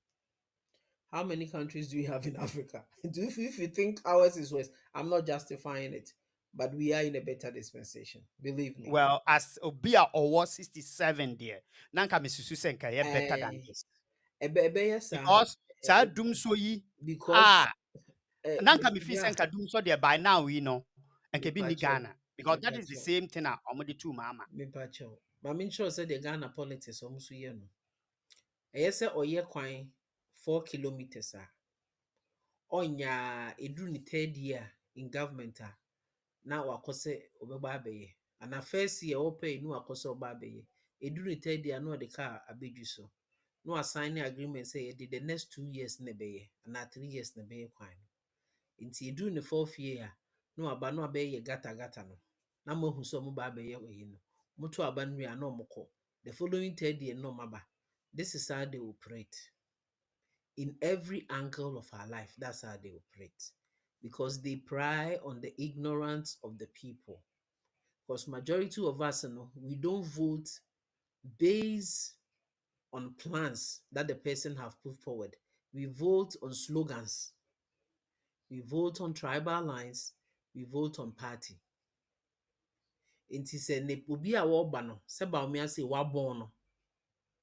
B: How many countries do we have in Africa? If you think ours is worse, I'm not justifying it, but we are in a better dispensation. Believe me.
A: Well, as Obia or 67 there, Nanka Misusu Senka better than
B: Eh,
A: this.
B: yes, sir.
A: Because sa dum so yi
B: Because
A: Nanka mi fi
B: yeah,
A: senka dum so there by now we know and
B: me
A: can be ni
B: pacho,
A: Ghana. Because
B: me
A: that is the
B: pacho,
A: same thing the two mama.
B: me pacho. But I'm sure say the Ghana politics almost year no. Yes, sir, or year quine 4 kilometers, sir. Onya eduru ne third year in government na wakɔsɛ ɔbɛba abɛyɛ ana first year wɔpɛ no wakɔsɛ ɔba abɛyɛ eduru ne third year na ɔde kaa abɛdwi so na wasan ne agreement sɛ yɛde the next 2 years na ɛbɛyɛ ana 3 years na ɛbɛyɛ kwan no nti eduru ne fourth year na waba na wabɛyɛ gata no na mohu sɛ ɔmo ba abɛyɛ oyi no moto aba no wie a na ɔmo kɔ the following third year na ɔmo aba this is how they operate in every angle of our life. That's how they operate. Because they pry on the ignorance of the people. Because majority of us, we don't vote based on plans that the person have put forward. We vote on slogans. We vote on tribal lines. We vote on party. Nti sɛ ne obi a wɔba no sɛ Bawumia sɛ wabɔn no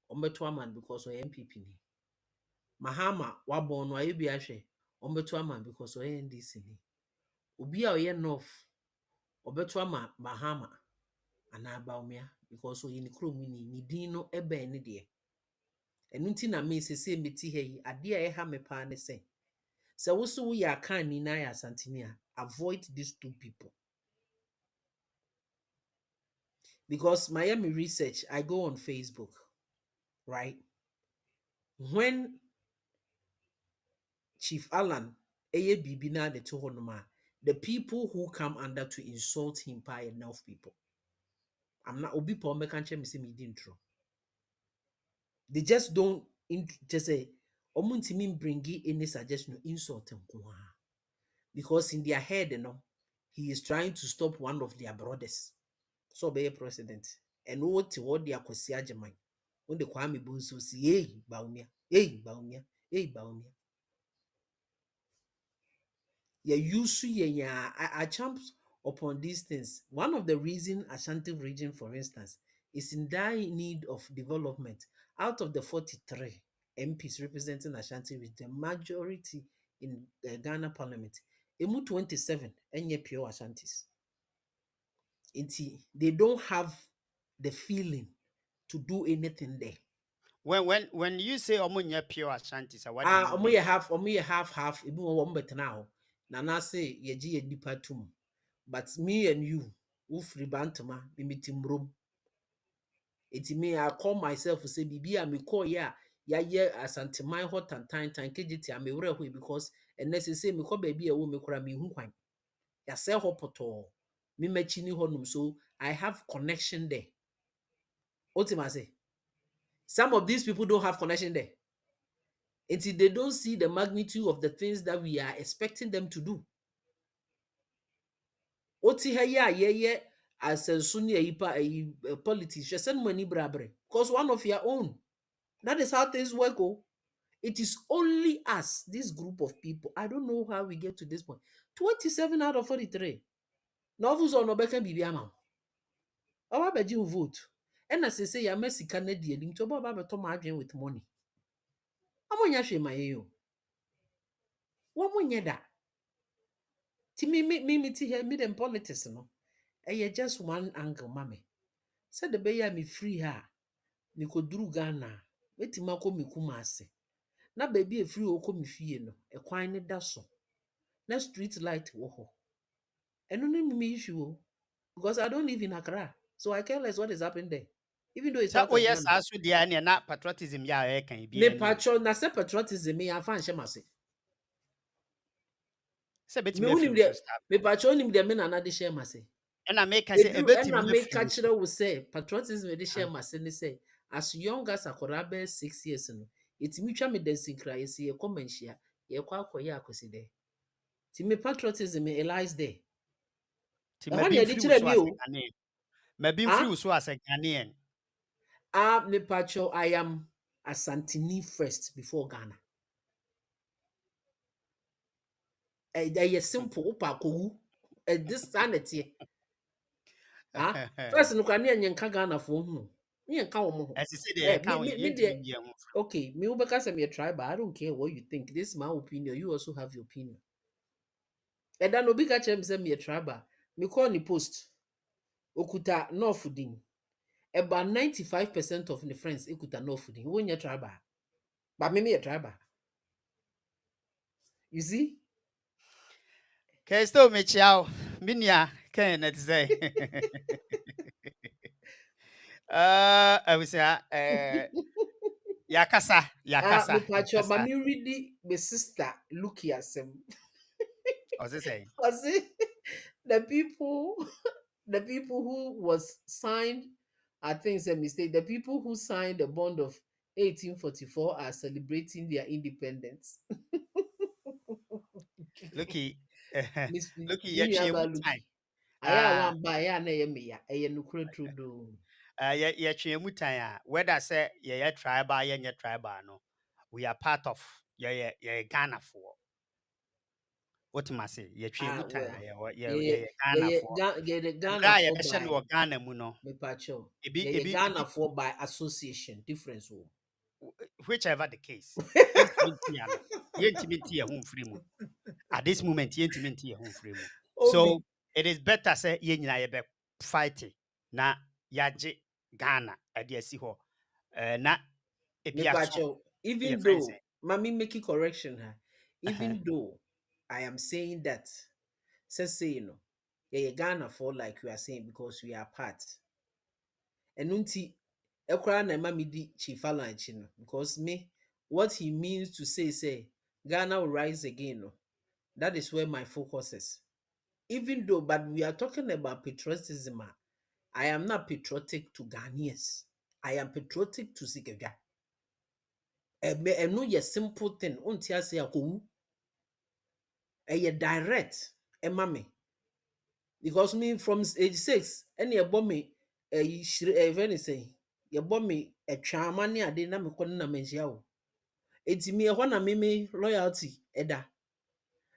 B: ɔmbɛto ama no because ɔyɛ MPP ni. Mahama wabɔn no ayɛ bi ahwɛ ɔmbɛto ama no because ɔyɛ NDC ni. Obi a ɔyɛ North ɔbɛto ama Mahama anaa Bawumia because ɔyɛ ne kurom ni ne din no ɛbɛn ne deɛ. Ɛno nti na me sese meti ha yi adeɛ a ɛha me paa ne sɛ sɛ wo so woyɛ akanni na yɛ asanteni a avoid these two people because my me research I go on Facebook right when Chief Alan ɛyɛ biribi na de to hɔ nom a the people who come under to insult him paa yɛ North people. I'm not obi pa ɔmbɛka nkyerɛ me sɛ medi ntoro. They just don't just say omuntimi bringi any suggestion insult nko because in their head he is trying to stop one of their brothers so be a president and what they akwasi agyeman when the Kwame Bonsu see hey Bawumia Baumia. Yeah, used yeah, I champs upon these things. One of the reason Ashanti region, for instance, is in dire need of development. Out of the 43 MPs representing Ashanti region, the majority in the Ghana Parliament, emu 27 enye pure Ashantis. They don't have the feeling to do anything there.
A: When you say omunya pure Ashanti, what do you
B: Omo
A: mean?
B: ye half ebi wo mo betena ho. Na na say ye ye nipa tum. But me and you, who free bantama, me metimrom. It me I call myself say bibi a me call ya ye asanteman hot and time kejiti a me wura ho because say me call baby a wo me kora me hu kwan. Ya say ho poto. Me machi ni honum so I have connection there. Ultima say some of these people don't have connection there. Until they don't see the magnitude of the things that we are expecting them to do. Oti ha ye as a suni a politics, just send money brabre. Because one of your own. That is how things work. Oh. It is only us, this group of people. I don't know how we get to this point. 27 out of 43. Novels on Obeka Bibiama. Our Beji vote. And as I say, you're Messi Canadian, to Baba Tom with money. I'm on Yashi my yo. What when you that? To me, here, me them politics, no. Just one angle, mammy. Said the bay me free her. Me could drew Ghana. Wait till Mako me kumase. Na baby a free oko me fie no. A quine dasso. Na street light woho. And no me issue because I don't live in Accra. So I care less what is happening there. Even though it's
A: So
B: part
A: oh
B: of
A: yes,
B: Ghana.
A: asu dia na patriotism ya can be
B: Me
A: any.
B: patro na se patriotism me afan shemase.
A: Say bit
B: Me
A: me
B: unim
A: free so
B: de
A: start.
B: me patro unim de me na na de share mase.
A: And I make say a
B: Edru
A: bit
B: and I
A: me
B: make
A: free
B: catcher
A: so.
B: will say patriotism de share mase ni say as young as akorabe 6 years no. It's mutual me dancing cry see e come share. Ye kwa akoye akosi there. Ti me patriotism me lies there.
A: Ti
B: E
A: me
B: ho na
A: be
B: de
A: free
B: kire
A: so
B: mi
A: as
B: o.
A: a Ghanaian. Me be
B: Ah,
A: free so as a Ghanaian.
B: me patro I am Asantini first before Ghana. They simple upa kowu. This sanity. Ah, first no kan nye nka Ghana fo hu. Nye nka wo mo.
A: As you say they
B: Eh,
A: account you
B: me
A: ain't
B: de
A: me here.
B: okay, me wo beka say me tribal. I don't care what you think. This is my opinion. You also have your opinion. And then obi ka chem say me tribal. Me call ni post. Okuta North din. About 95% of the friends ekuta North din. Wo nye tribal. But me tribal. You see?
A: Okay, still me chow. Minya can it say. I was yakasa,
B: Me
A: yakasa,
B: patcho, but
A: yakasa.
B: me really my sister look here some.
A: I was saying.
B: Cause the people the people who was signed, I think it's a mistake. The people who signed the bond of 1844 are celebrating their independence.
A: Looky,
B: Miss
A: looky,
B: me
A: yeah,
B: about
A: time.
B: looky. Aya
A: Uh,
B: one by aya na ye me ya. Aya nukure trudo.
A: yeah, mutaya. Whether say yeah, tribal, yeah, tribal, no. We are part of yeah, Ghana for. What must say? Yeah,
B: Well.
A: mutaya,
B: Yeah,
A: yeah, Ghana for.
B: the Ghana
A: Mbra yeah,
B: for
A: person
B: by
A: no Ghana mu no.
B: me pacho. Yeah,
A: Ebi,
B: Ghana for by association. Difference. Oh.
A: whichever the case. Yentimi no. Yentimi ntia ho mfiri mu. At this moment, yentimi ntia ho mfiri mu.
B: Obi.
A: So it is better say ye nyina ye be fight na yaje Ghana e de asi ho. Na
B: Me
A: ebi aso
B: pacho.
A: ye
B: Even
A: friends.
B: though, mommy making correction her. Even though I am saying that, say you know, yeah, Ghana for like we are saying because we are part. And unti ekra na ma me di chief lunch no because me what he means to say Ghana will rise again no. That is where my focus is. Even though, but we are talking about patriotism. I am not patriotic to Ghanaians. I am patriotic to Sigega. And no, yes, simple thing. Unti ase akowu. A direct. Mame. Because me from age 6, any a bomb a very say, you bomb me a charmani a day na me kon na mensia. Enti me ɛhɔ na me loyalty ɛda.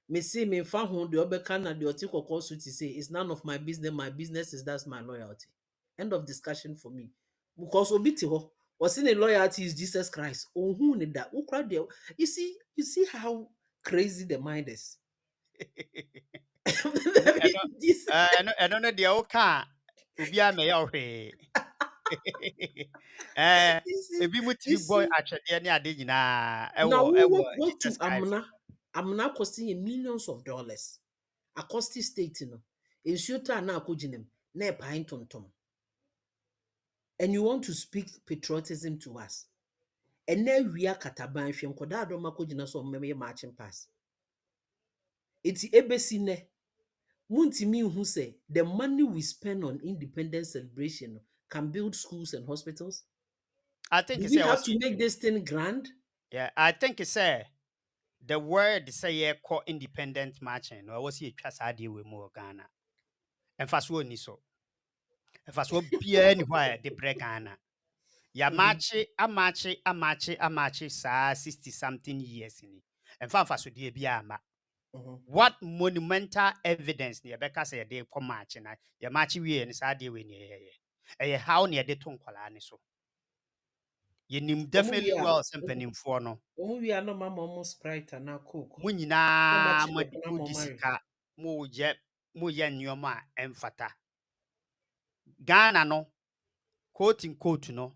B: Me say me fa ho de obeka na de oti kokɔ so to say it's none of my business. My business is that's my loyalty. End of discussion for me. Because obi te hɔ, ɔse ne loyalty is Jesus Christ. Ohun ne da. Wokra de. You see how crazy the mind is. Jesus.
A: ɛno no deɛ woka a obiara mɛyɛ wo hwee Eh,
B: You
A: ebi mu
B: you
A: tumi bɔ
B: see.
A: atwɛdeɛ ne ade nyinaa
B: Now
A: ɛwɔ
B: what to
A: Jesus Christ.
B: amna costing millions of dollars. Acosti state no. Nsuo ta na akɔgyinam na ɛpae ntontom. And you want to speak patriotism to us. And now we are kataban hwɛ nkɔdaa dɔm akɔgyina so ɔmmɛyɛ marching pass. It's ebesi ne. Muntimi who say the money we spend on independence celebration no can build schools and hospitals.
A: I think
B: Do
A: it's
B: we
A: say
B: have to make this thing grand?
A: yeah, I think it's say the word say yeah called independent marching. No, I was here trust idea with more Ghana. And fast one ni so. And fast one be anywhere the break Ghana. Ya marchi, a marchi sa 60 something years in it. And fast so dear be ama. What monumental evidence near Becca say they come marching? Ya marchi we and Sadia when ye how near the tongue colani so. You nim definitely well something for no.
B: We are no mama almost Sprite and now Coke.
A: Mo
B: So
A: nyinaa
B: much
A: mo de mo
B: more
A: di
B: marry.
A: sika moyɛ nneɛma a ɛmfata Ghana no quote in quote no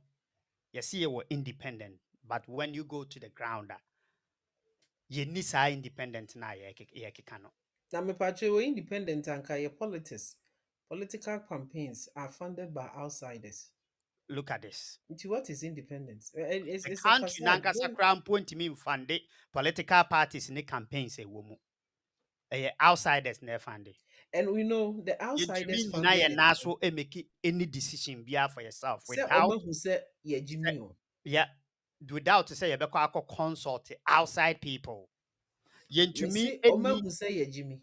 A: yɛsi yɛwɔ independent but when you go to the ground a yɛnni saa independent na yɛkeka no
B: Now me patche we independent and your politics. Political campaigns are funded by outsiders.
A: look at this
B: Into what is independence?
A: the
B: It's a
A: country
B: facade.
A: nankasa koraa mpo ntumi mfande political parties ne campaigns ɛwɔ mu ɛyɛ outsiders na ɛfande
B: And we know the
A: yɛntumi
B: outsiders
A: nyina
B: funding
A: yɛn
B: it.
A: nan so make any decision biara for yourself
B: Say
A: without
B: Oma who said yeah Jimmy.
A: yeah without to say yɛbɛkɔ akɔ consult outside people
B: Me
A: yɛntumi
B: say Oma
A: any
B: who say yeah Jimmy.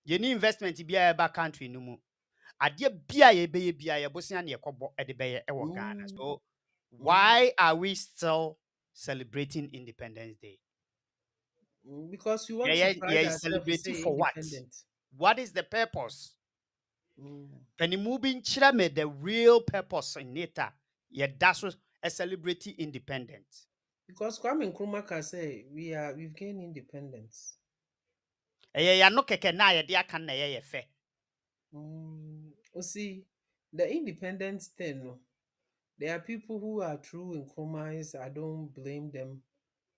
A: yɛni investment biara ɛba country no mu adeɛ bia yɛbɛyɛ bia yɛbosea ne yɛkɔbɔ ɛde bɛyɛ ɛwɔ Ghana so why are we still celebrating Independence Day?
B: Because we want to
A: Yeah,
B: pride ourselves to
A: celebrating
B: say
A: for what?
B: independent.
A: What is the purpose?
B: Mm.
A: Penny moving me the real purpose in it. Yeah, that's what a celebrating independence.
B: Because Kwame Nkrumah can say we've gained independence.
A: Yeah, no keke na ya dia kan na ye fe.
B: See, the independence thing, no, there are people who are true Nkrumahs. I don't blame them,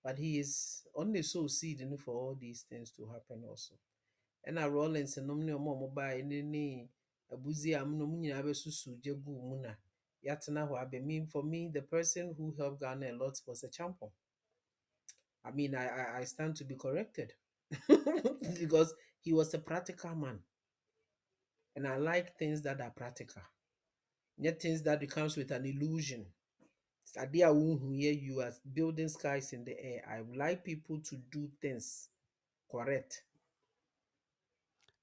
B: but he is only so seeding for all these things to happen also. And our Rollins and Nomni Momo by any abuzi amnomini abesusu jegu muna. Yatana wabe mean for me, the person who helped Ghana a lot was a champion. I mean, I stand to be corrected because he was a practical man. And I like things that are practical. Not things that becomes with an illusion. Idea here you are building skies in the air. I like people to do things correct.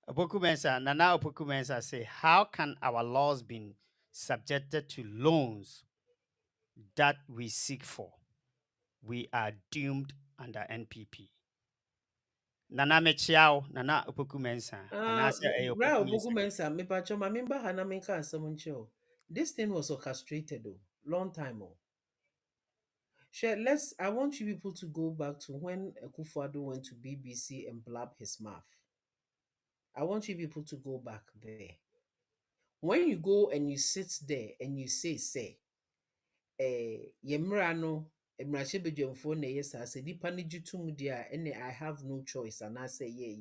A: Nana Opoku Mensah say, how can our laws be subjected to loans that we seek for? We are doomed under NPP. Nana Mechiao, Nana Opoku Mensah, and I say,
B: Right,
A: Opoku Mensah.
B: Obogumensa, me pacho, my member Hana Menka and Samuncho. This thing was orchestrated though, long time ago. Share, I want you people to go back to when Akufo-Addo went to BBC and blab his mouth. I want you people to go back there. When you go and you sit there and you say, yemra no, emrache bedwamfo na yes, I say, nipa ni jutum dia, and I have no choice, and I say, yeah.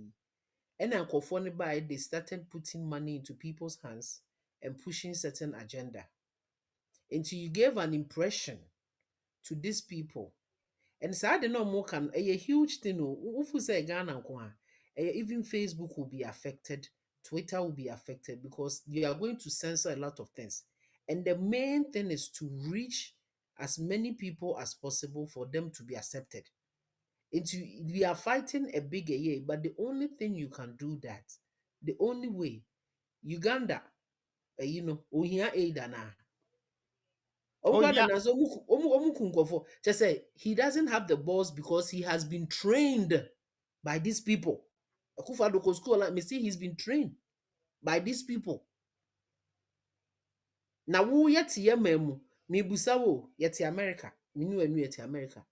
B: And Akufo by they started putting money into people's hands and pushing certain agenda. Until you gave an impression to these people. And so I don't know more can a huge thing. If we say Ghana, even Facebook will be affected, Twitter will be affected because you are going to censor a lot of things. And the main thing is to reach as many people as possible for them to be accepted. We are fighting a big year, but the only thing you can do that, the only way, Uganda, ohia aid and Just say he doesn't have the balls because he has been trained by these people. Akufo-Addo school, let me see, he's been trained by these people. Now who yet ye memu me busawo yet America, me nu yet America.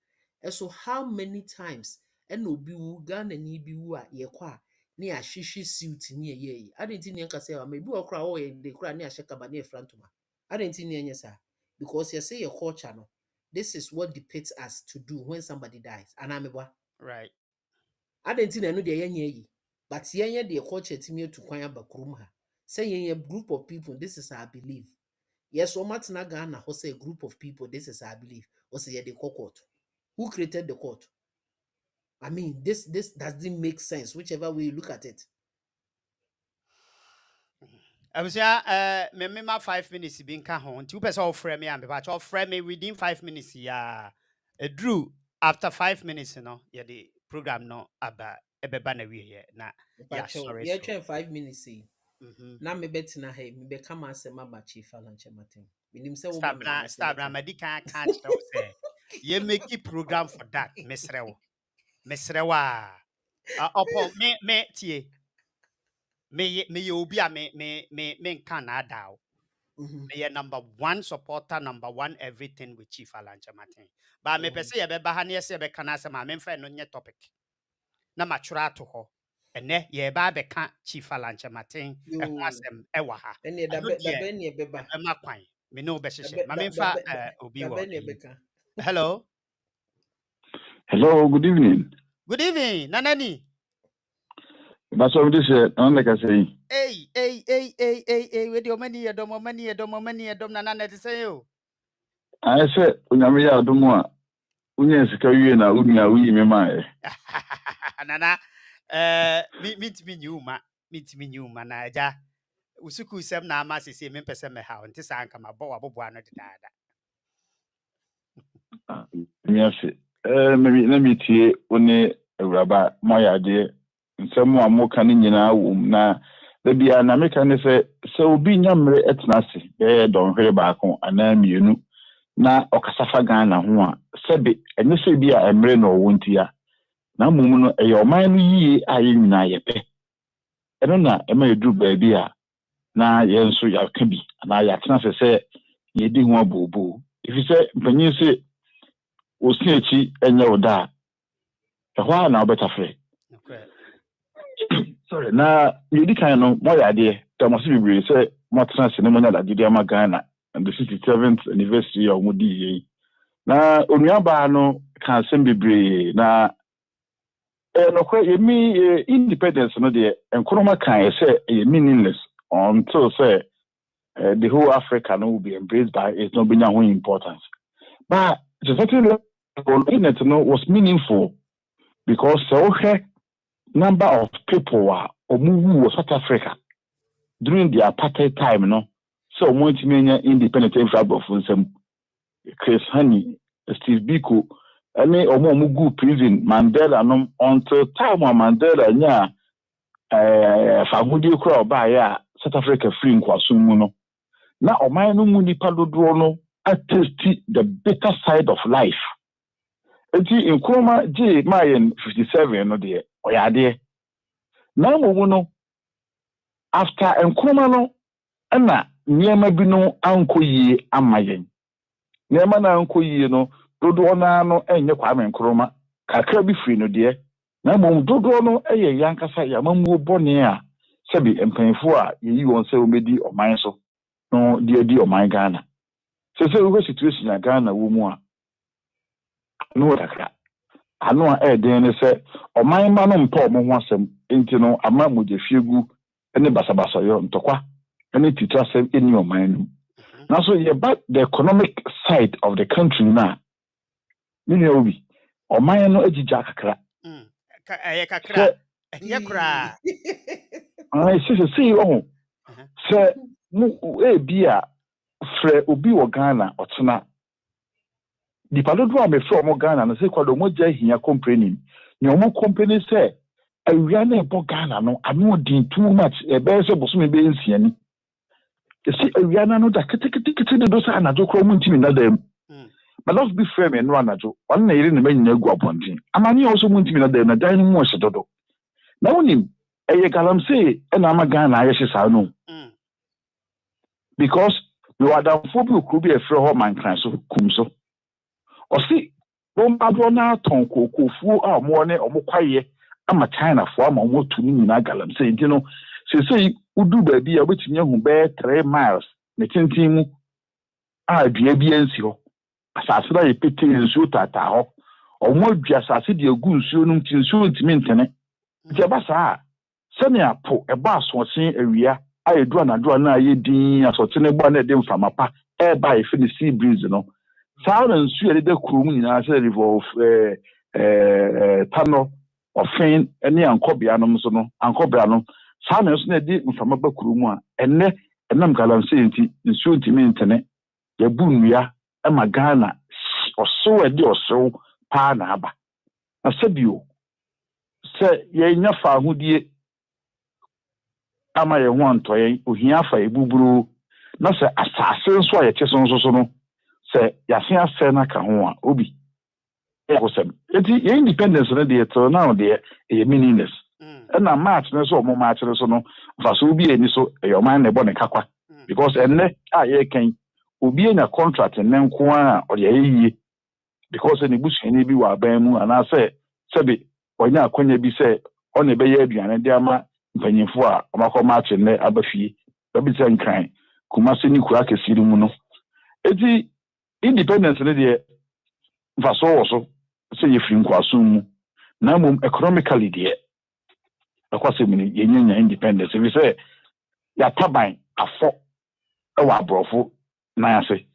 B: And so how many times and no be wu Ghana ni bi wu a ye kwa ne a shishi suit ni ye. I didn't think say maybe okra o ye de kra ne a shekaba ne frantuma. I didn't think any sir because you say your culture no. This is what depicts us to do when somebody dies. And I'm a
A: Right.
B: I didn't think I know the ye but ye the culture to to kwanya bakrum ha. Say a group of people, this is our belief. Yes, so much na Ghana who say a group of people, this is our belief. Or say the court. Who created the court? I mean, this doesn't make sense, whichever way you look at it.
A: I was me 5 minutes being home. 2 person offer me and but offer me within 5 minutes. Yeah, Drew. After 5 minutes, yeah, the program no about ebeba we here. Nah, yeah, sorry.
B: Yeah, so. 5 minutes. Now me bet na hey, me be come and say my chief lunch matin. Minim say
A: stop na medi can't say. Ye make a program for that, Mesrewa. Upon me tie. Me obi a me Canada. Me number 1 supporter, number 1 everything with Chief Alanche Martin. But me pese ye be ba na se be kana se ma me mfa no nye topic. Na matwura to ho. Ene ye ba be ka Chief Alanche Martin e ho asem e wa ha.
B: Ene da be beba.
A: E ma kwan. Me no be hye. Ma me mfa obi wo. Hello.
C: Hello, good evening.
A: Good evening, Nanani.
C: That's what this on like I say.
A: Hey, with your money, Nana to say you.
C: I said, Unyami Adumoa, Unya Sikayu na Unya, we me my.
A: Nana, meet me new man, Naja. Usuku sem na masi see me person me how, and this anka my boy, Bobuano dada.
C: Yes, maybe let me tea one rubber, my idea. Someone more canning na the be an American say so be yamre etnasi don't hear back on and then you know na okasafa Ghana ho sebe enye se bi a emre no wontia na mumu no e your man yi aye nyina yepe eno na e ma edu ba bi a na ye nso ya ka bi na ya tena se ye di ho abobo if you say mpanyin se osiechi enye oda e ho na obetafre. Sorry, na you di kind no more idea. There must be say more ceremony that did Ghana and the 67th anniversary of Mudi. Na Onyaba no can send be na no quite me independence no there and Kuroma can say meaningless until say the whole Africa no will be embraced by it's not being any importance. But the certain level no was meaningful because so number of people who moved South Africa during the apartheid time, no. So much many independent of some Chris Honey, Steve Biko, and they Omomugu prison, Mandela no until time when Mandela Famudi crowd by South Africa free in Kwasumuno. Now Omano Munipalo I tasted the better side of life. In Kroma J Mayan 57 no dear. Oyade na mo no after enkroma no na niema bi no ankoyie amayen niema na ankoyie no dodo na no enye kwame enkroma kakra bi firi no de na mo dodo no eye yankasa yamamuo bone a sebi empanfo a yeyi won se omedi oman so no de di oman Ghana se we situation na Ghana wo mu a no kakra ano a den ne se oman ma no mpa omo ho asem enti no ama mojefiegu ene basabasa yo ntokwa ene titrasem eni oman no na so ye back the economic side of the country na ni obi oman no agija kakra
A: kakra kra
C: ai see oh se mu bia fre obi wo Ghana otena di padodo a me from Ghana no say kwado mo gya hia company ni omo company say awia na ebo Ghana no ano din too much e be say boso me be nsia ni You see, we are not that kitty those are not to na them. But let's be fair and run at you. One day in the main go upon thing. And I also want to be na them, dining more dodo. Now, him, a galam say, and I'm a gun, I know. Because you are down for you could be a fraud man, so kumso. Or see, don't now tonko, fu or morning or more quiet. I'm a China form or more to me in a galam say, you know, say, do baby, a witch who bear 3 miles, the tintimu. Ah, dear BNCO. Assassin, a pity in suit at our or more just as the goose soon to suit maintenance. Jabasa, Sanya po a bass was seen area. I draw na ye din as what any bonnet them from a pa air by the sea breeze, you know. Silence, you the crew in a revolve tunnel or fain any uncle Bianum, so uncle Branum. Silence, ne did from a bakruma, and ne and nam galan saying in suit maintenance. The boonia, and my Ghana or so a deal so panaba. I said you. Say, ye nyafa who dear ama ye want to ye, uhia fa ebuburu. Na se assassin so ye cheson so no. Se yasia se na ka ho a obi. E ko sem. Eti ye independence na de to now de ye meaningless. Na march na so mo march so no. Fa so obi eni so e yo man na bo ne kakwa. Because enne a ye kan obi enya contract ne nko a o ye yi. Because any bush any bi wa ban mu ana se sebe onya akonya bi se o ne be ye aduane de ama mpanyimfo a omakọ match ne abafie be se nkran kuma se ni kura kesiri mu no eti independence ne de vaso wo so se ye firi nkwaso mu na mum economically de akwase mu ni ye nyanya independence we say ya taban afọ e wa brofo na ase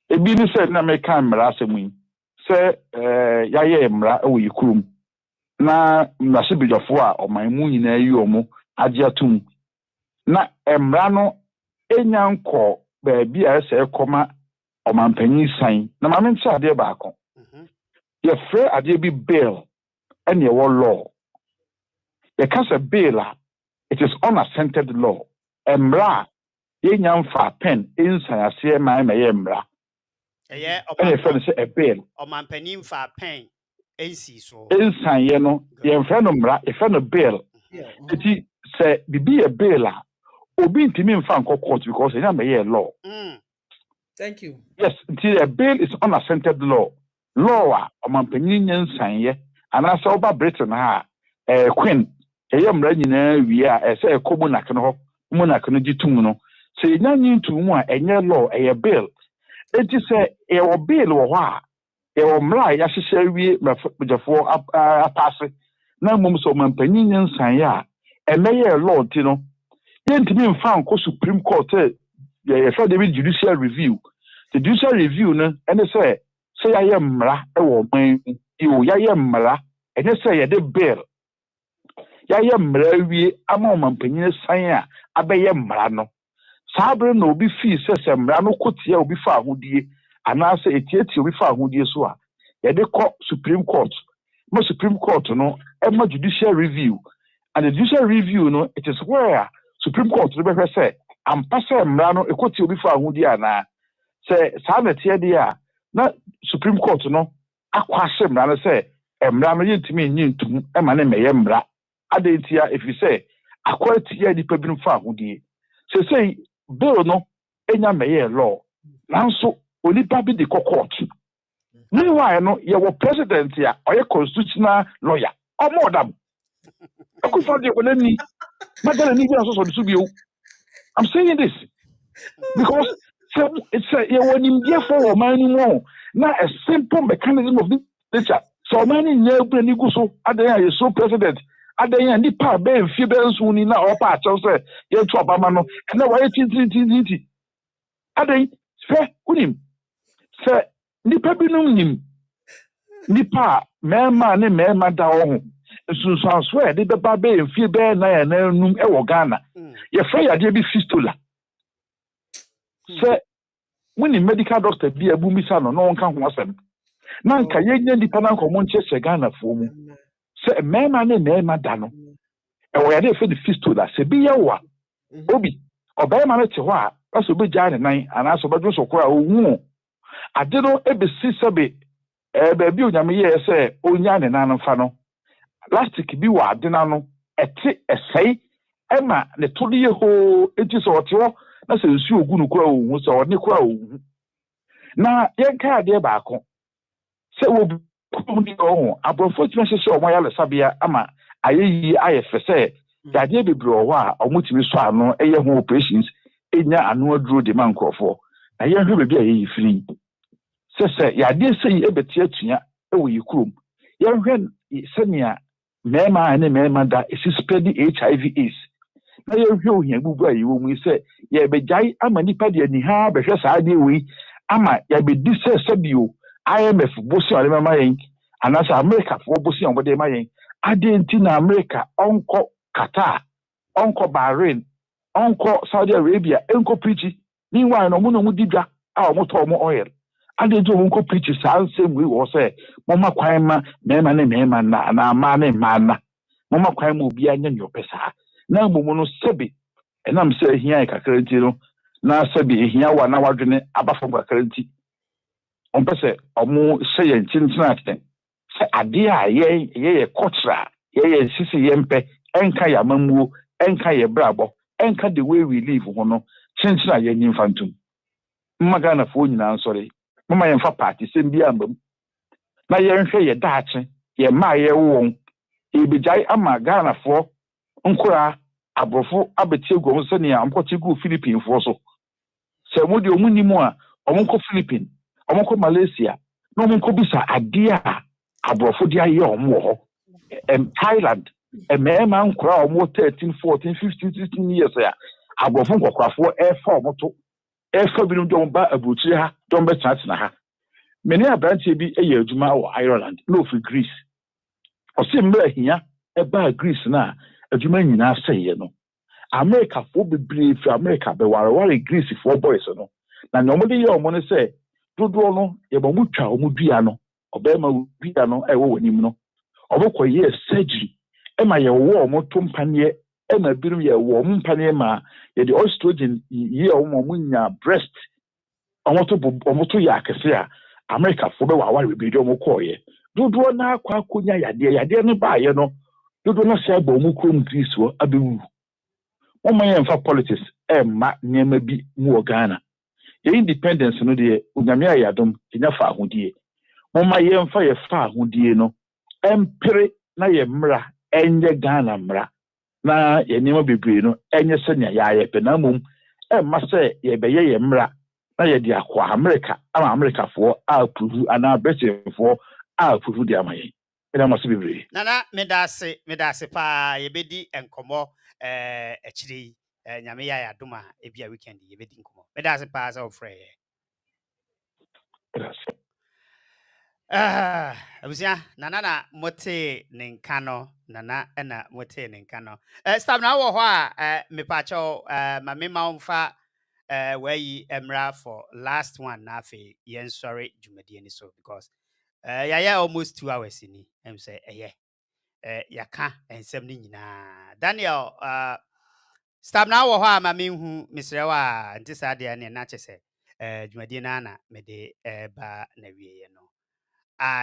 C: ebi ni se na me kan mra asemu se ya ye mra e wo yikurum na mmase bidwafo a oman mu nyina yi omo age atum na emra no enyanko ba bi a se ekoma oman panyin san na ma mente ade ba akon ye frɛ ade bi bill and ye law ye kasa bill it is unassented law emra ye nyamfa pen insan ase ma ye emra oman panyin say a bill
A: oman panyin fa pen AC so
C: insan ye no ye mfrɛ no mra ye frɛ no bill eti say bibi a bill a obi ntimi mfa nko court because enya me ye law.
B: Thank you.
C: Yes, until a bill is unassented law. Law a omanpanyin nyansan ye anasa oba Britain ha queen eyemra nyina wi a say ekobu nak no ho mu nak no gitum no say nyanyin tumu a enye law eye bill enti say e wo bill wo ho a e wo mra ya hyehyɛ wi mafojafo apase na mum so omanpanyin nyansan ye a emeye law ti no yentimi mfa nko Supreme Court ye fa David judicial review. The judicial review no and say I am mra e wo man you ya mra and say ye de bill ya mra wi ama omanpanyin san a abeye mra no sabre no obi fi se mra no kotia obi fa ahodie ana say etieti obi fa ahodie so a ye de ko Supreme Court mo Supreme Court no e ma judicial review and the judicial review no it is where Supreme Court no be say ampase mra no ekoti obi fa ahodie ana say sanete dia na Supreme Court no akwase mra no say mra no yentimi nyintum e ma na meye mra adentia if you say akwati ya di pebin fa ahodie say bill no enya meye law nanso onipa bi de court meanwhile no ye wo president ya oye constitutional lawyer omodam akufo de onani magala ni bi aso so bi o I'm saying this because it's a for man now a simple mechanism of this nature. So many new go so are so president. Adaya ni pa be fi be nso ni na opa acho say ye tu obama no na wa tintintinti adai fe unim se nipa binum nim nipa mema ne mema da ho nsunsan so e de beba be fi be na ya na num e wo Ghana ye fe ya de bi fistula se when medical doctor bi abumisa no no nka ho asem na nka ye nya nipa na nko mo nche Ghana fo mu se mema ne mema da no e wo ya de fe de fistula se bi ye wa obi obema no te ho a aso be gya ne nan anaso bedwo so kora owu ade no ebesi sebe ba bi onyame ye se onya ne nan fa no plastic bi wa ade na no ete esei ema ne to de ho enti so otewo na se nsu ogu no kora owu so one kora owu na yenka ade baako se wo bi ho abrofo timi hye o moya le sabia ama ayeyi ayefese ade bebre o wa omutimi so ano eye ho operations enya ano aduro de mankrofo na yenhwe bebi ayeyi free se yade sei ebeti atua ewo yikurom yenhwe senia mema ne mema da esi spread HIV AIDS na yenhwe ohia bubu ayewo mu se ye begai ama nipa de ani ha behwe saa de wi ama ye bedi se sabio IMF bosi ale mama yen anasa America fo bosi on bode mayen adenti na America onko Qatar onko Bahrain onko Saudi Arabia enko preach meanwhile no mu didwa a omo to omo oil adenti omo enko preach saa nsem wi wo se mama kwan ma mema ne mema na ama ne mana mama kwan ma obi anya nyopesa na mumu no sebi enam se hia kakranti no na sebi hia wa na wadwene abafo kakranti on pese omo se yen tintina aten se ade a ye kotra ye sisi yempe enka ya mamuo enka ye brabo enka the way we live ho no tintina ye nyimfantum mmaga na fo nyina nsori mama ye mfa party sembi ambam na ye nhwe ye daache ye ma ye won ebijai ama Ghana fo nkura abrofo abetie gwo so ne amkoti gu Philippines fo so se mo de omunimu a omonko Philippines omonko Malaysia no omonko bisa ade a abrofo de aye omo ho Thailand emema nkura omo 13 14 15 16 years ya abrofo nkokrafo efa omoto efa bi no don ba abuchi ha don be chat na ha many abrantie bi eye adwuma wo Ireland no fi Greece osimba hia eba Greece na adwuma nyina seye no America fo bebre fi America be ware Greece fo boys no na no mode ye omo ne se dodo no ye ba mutwa omo dua no obema dua no ewo wanim no obokọ ye surgery ema ye wo omo to mpane ema birum ye wo omo mpane ma ye the estrogen ye omo nya breast omo to ya akese a America fo be ware bebre omo kọ ye dodo na akwa akonya yade no ba ye no dodo na se agba omo krom Greece wo abewu omo ye mfa politics ma nyema bi mu Ghana ye independence no de onyame ayadom enya fa ahodie moma ye mfa ye fa ahodie no empere na ye mra enye Ghana mra na ye nima bebre no enye senya ya ye pe na mum ma se ye beye ye mra na ye di akwa America ama America fo approve ana Britain fo approve di amaye ina maso bebre
A: nana medase pa ye bedi enkomo echiri nyame ya doma ebia weekend ye bedi nkomo medase pa za ofre abusia nana na mote nenkano nana na mote nenkano stab na wo ho a mepacho ma mema umfa where emra for last one na fe yen sorry jumadi ni so because yeah almost 2 hours ni em say yaka ensem ni nyina Daniel stab na wo ho a ma menhu misrewa ntisa de ne na chese jumadi na mede ba na wiye no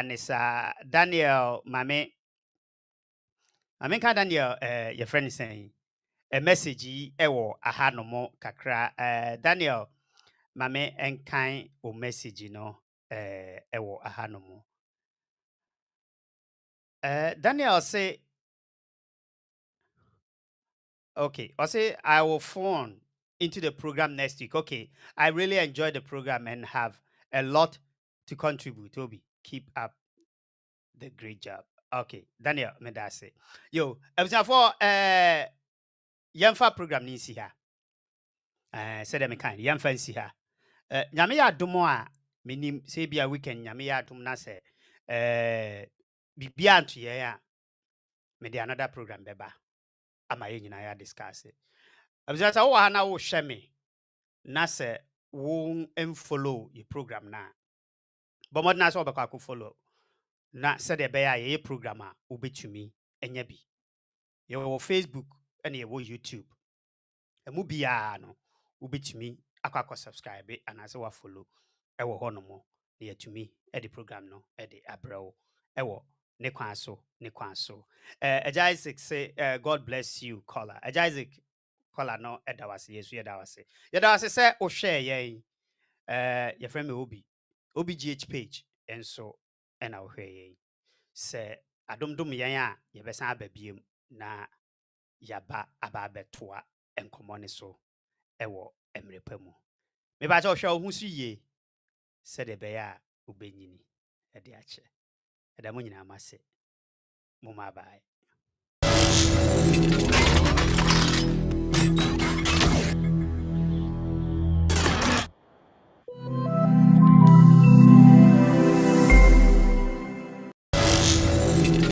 A: Nisa Daniel mame ka Daniel your friend is saying a message ewo aha no mo kakra Daniel mame enkan o message no ewo aha no mo Daniel say okay I say I will phone into the program next week. Okay, I really enjoyed the program and have a lot to contribute. Toby, keep up the great job. Okay, Daniel Medase. Yo, for yamfa program ni si ha. Said them kind, yamfa si ha. Nyame ya domo a menim say bia weekend nyame ya dom na se bibia anto ye a me de another program beba ama ye nyina ya discuss it. Abusafo wo ha na wo hwe me na se wo follow your program na. But mod na so obekwa ko follow. Na said the bear ye program a ubetumi enya bi ye wo Facebook and ye wo YouTube emu bia no ubetumi akwa subscribe anaasɛ wa follow ɛwɔ hɔ nom na yɛtumi ɛde program no ɛde abrɛ wo ɛwɔ ne kwan so Agya Isaac say God bless you caller Agya Isaac caller no ɛda wase yesu yɛda wase sɛ wohwɛ yɛn yɛfrɛ me OBGH page ɛnso ɛna wohwɛ yɛn sɛ adomdom yɛn a yɛbɛsan aba biem na yaba aba abɛtoa nkɔmmɔ ne so ɛwɔ mmerɛ pa mu mebakyɛ wohwɛ wo ho so yie sɛdeɛ ɛbɛyɛ a wobɛnyini ɛde akyɛ ɛda mo nyinaa ma se mo ma bae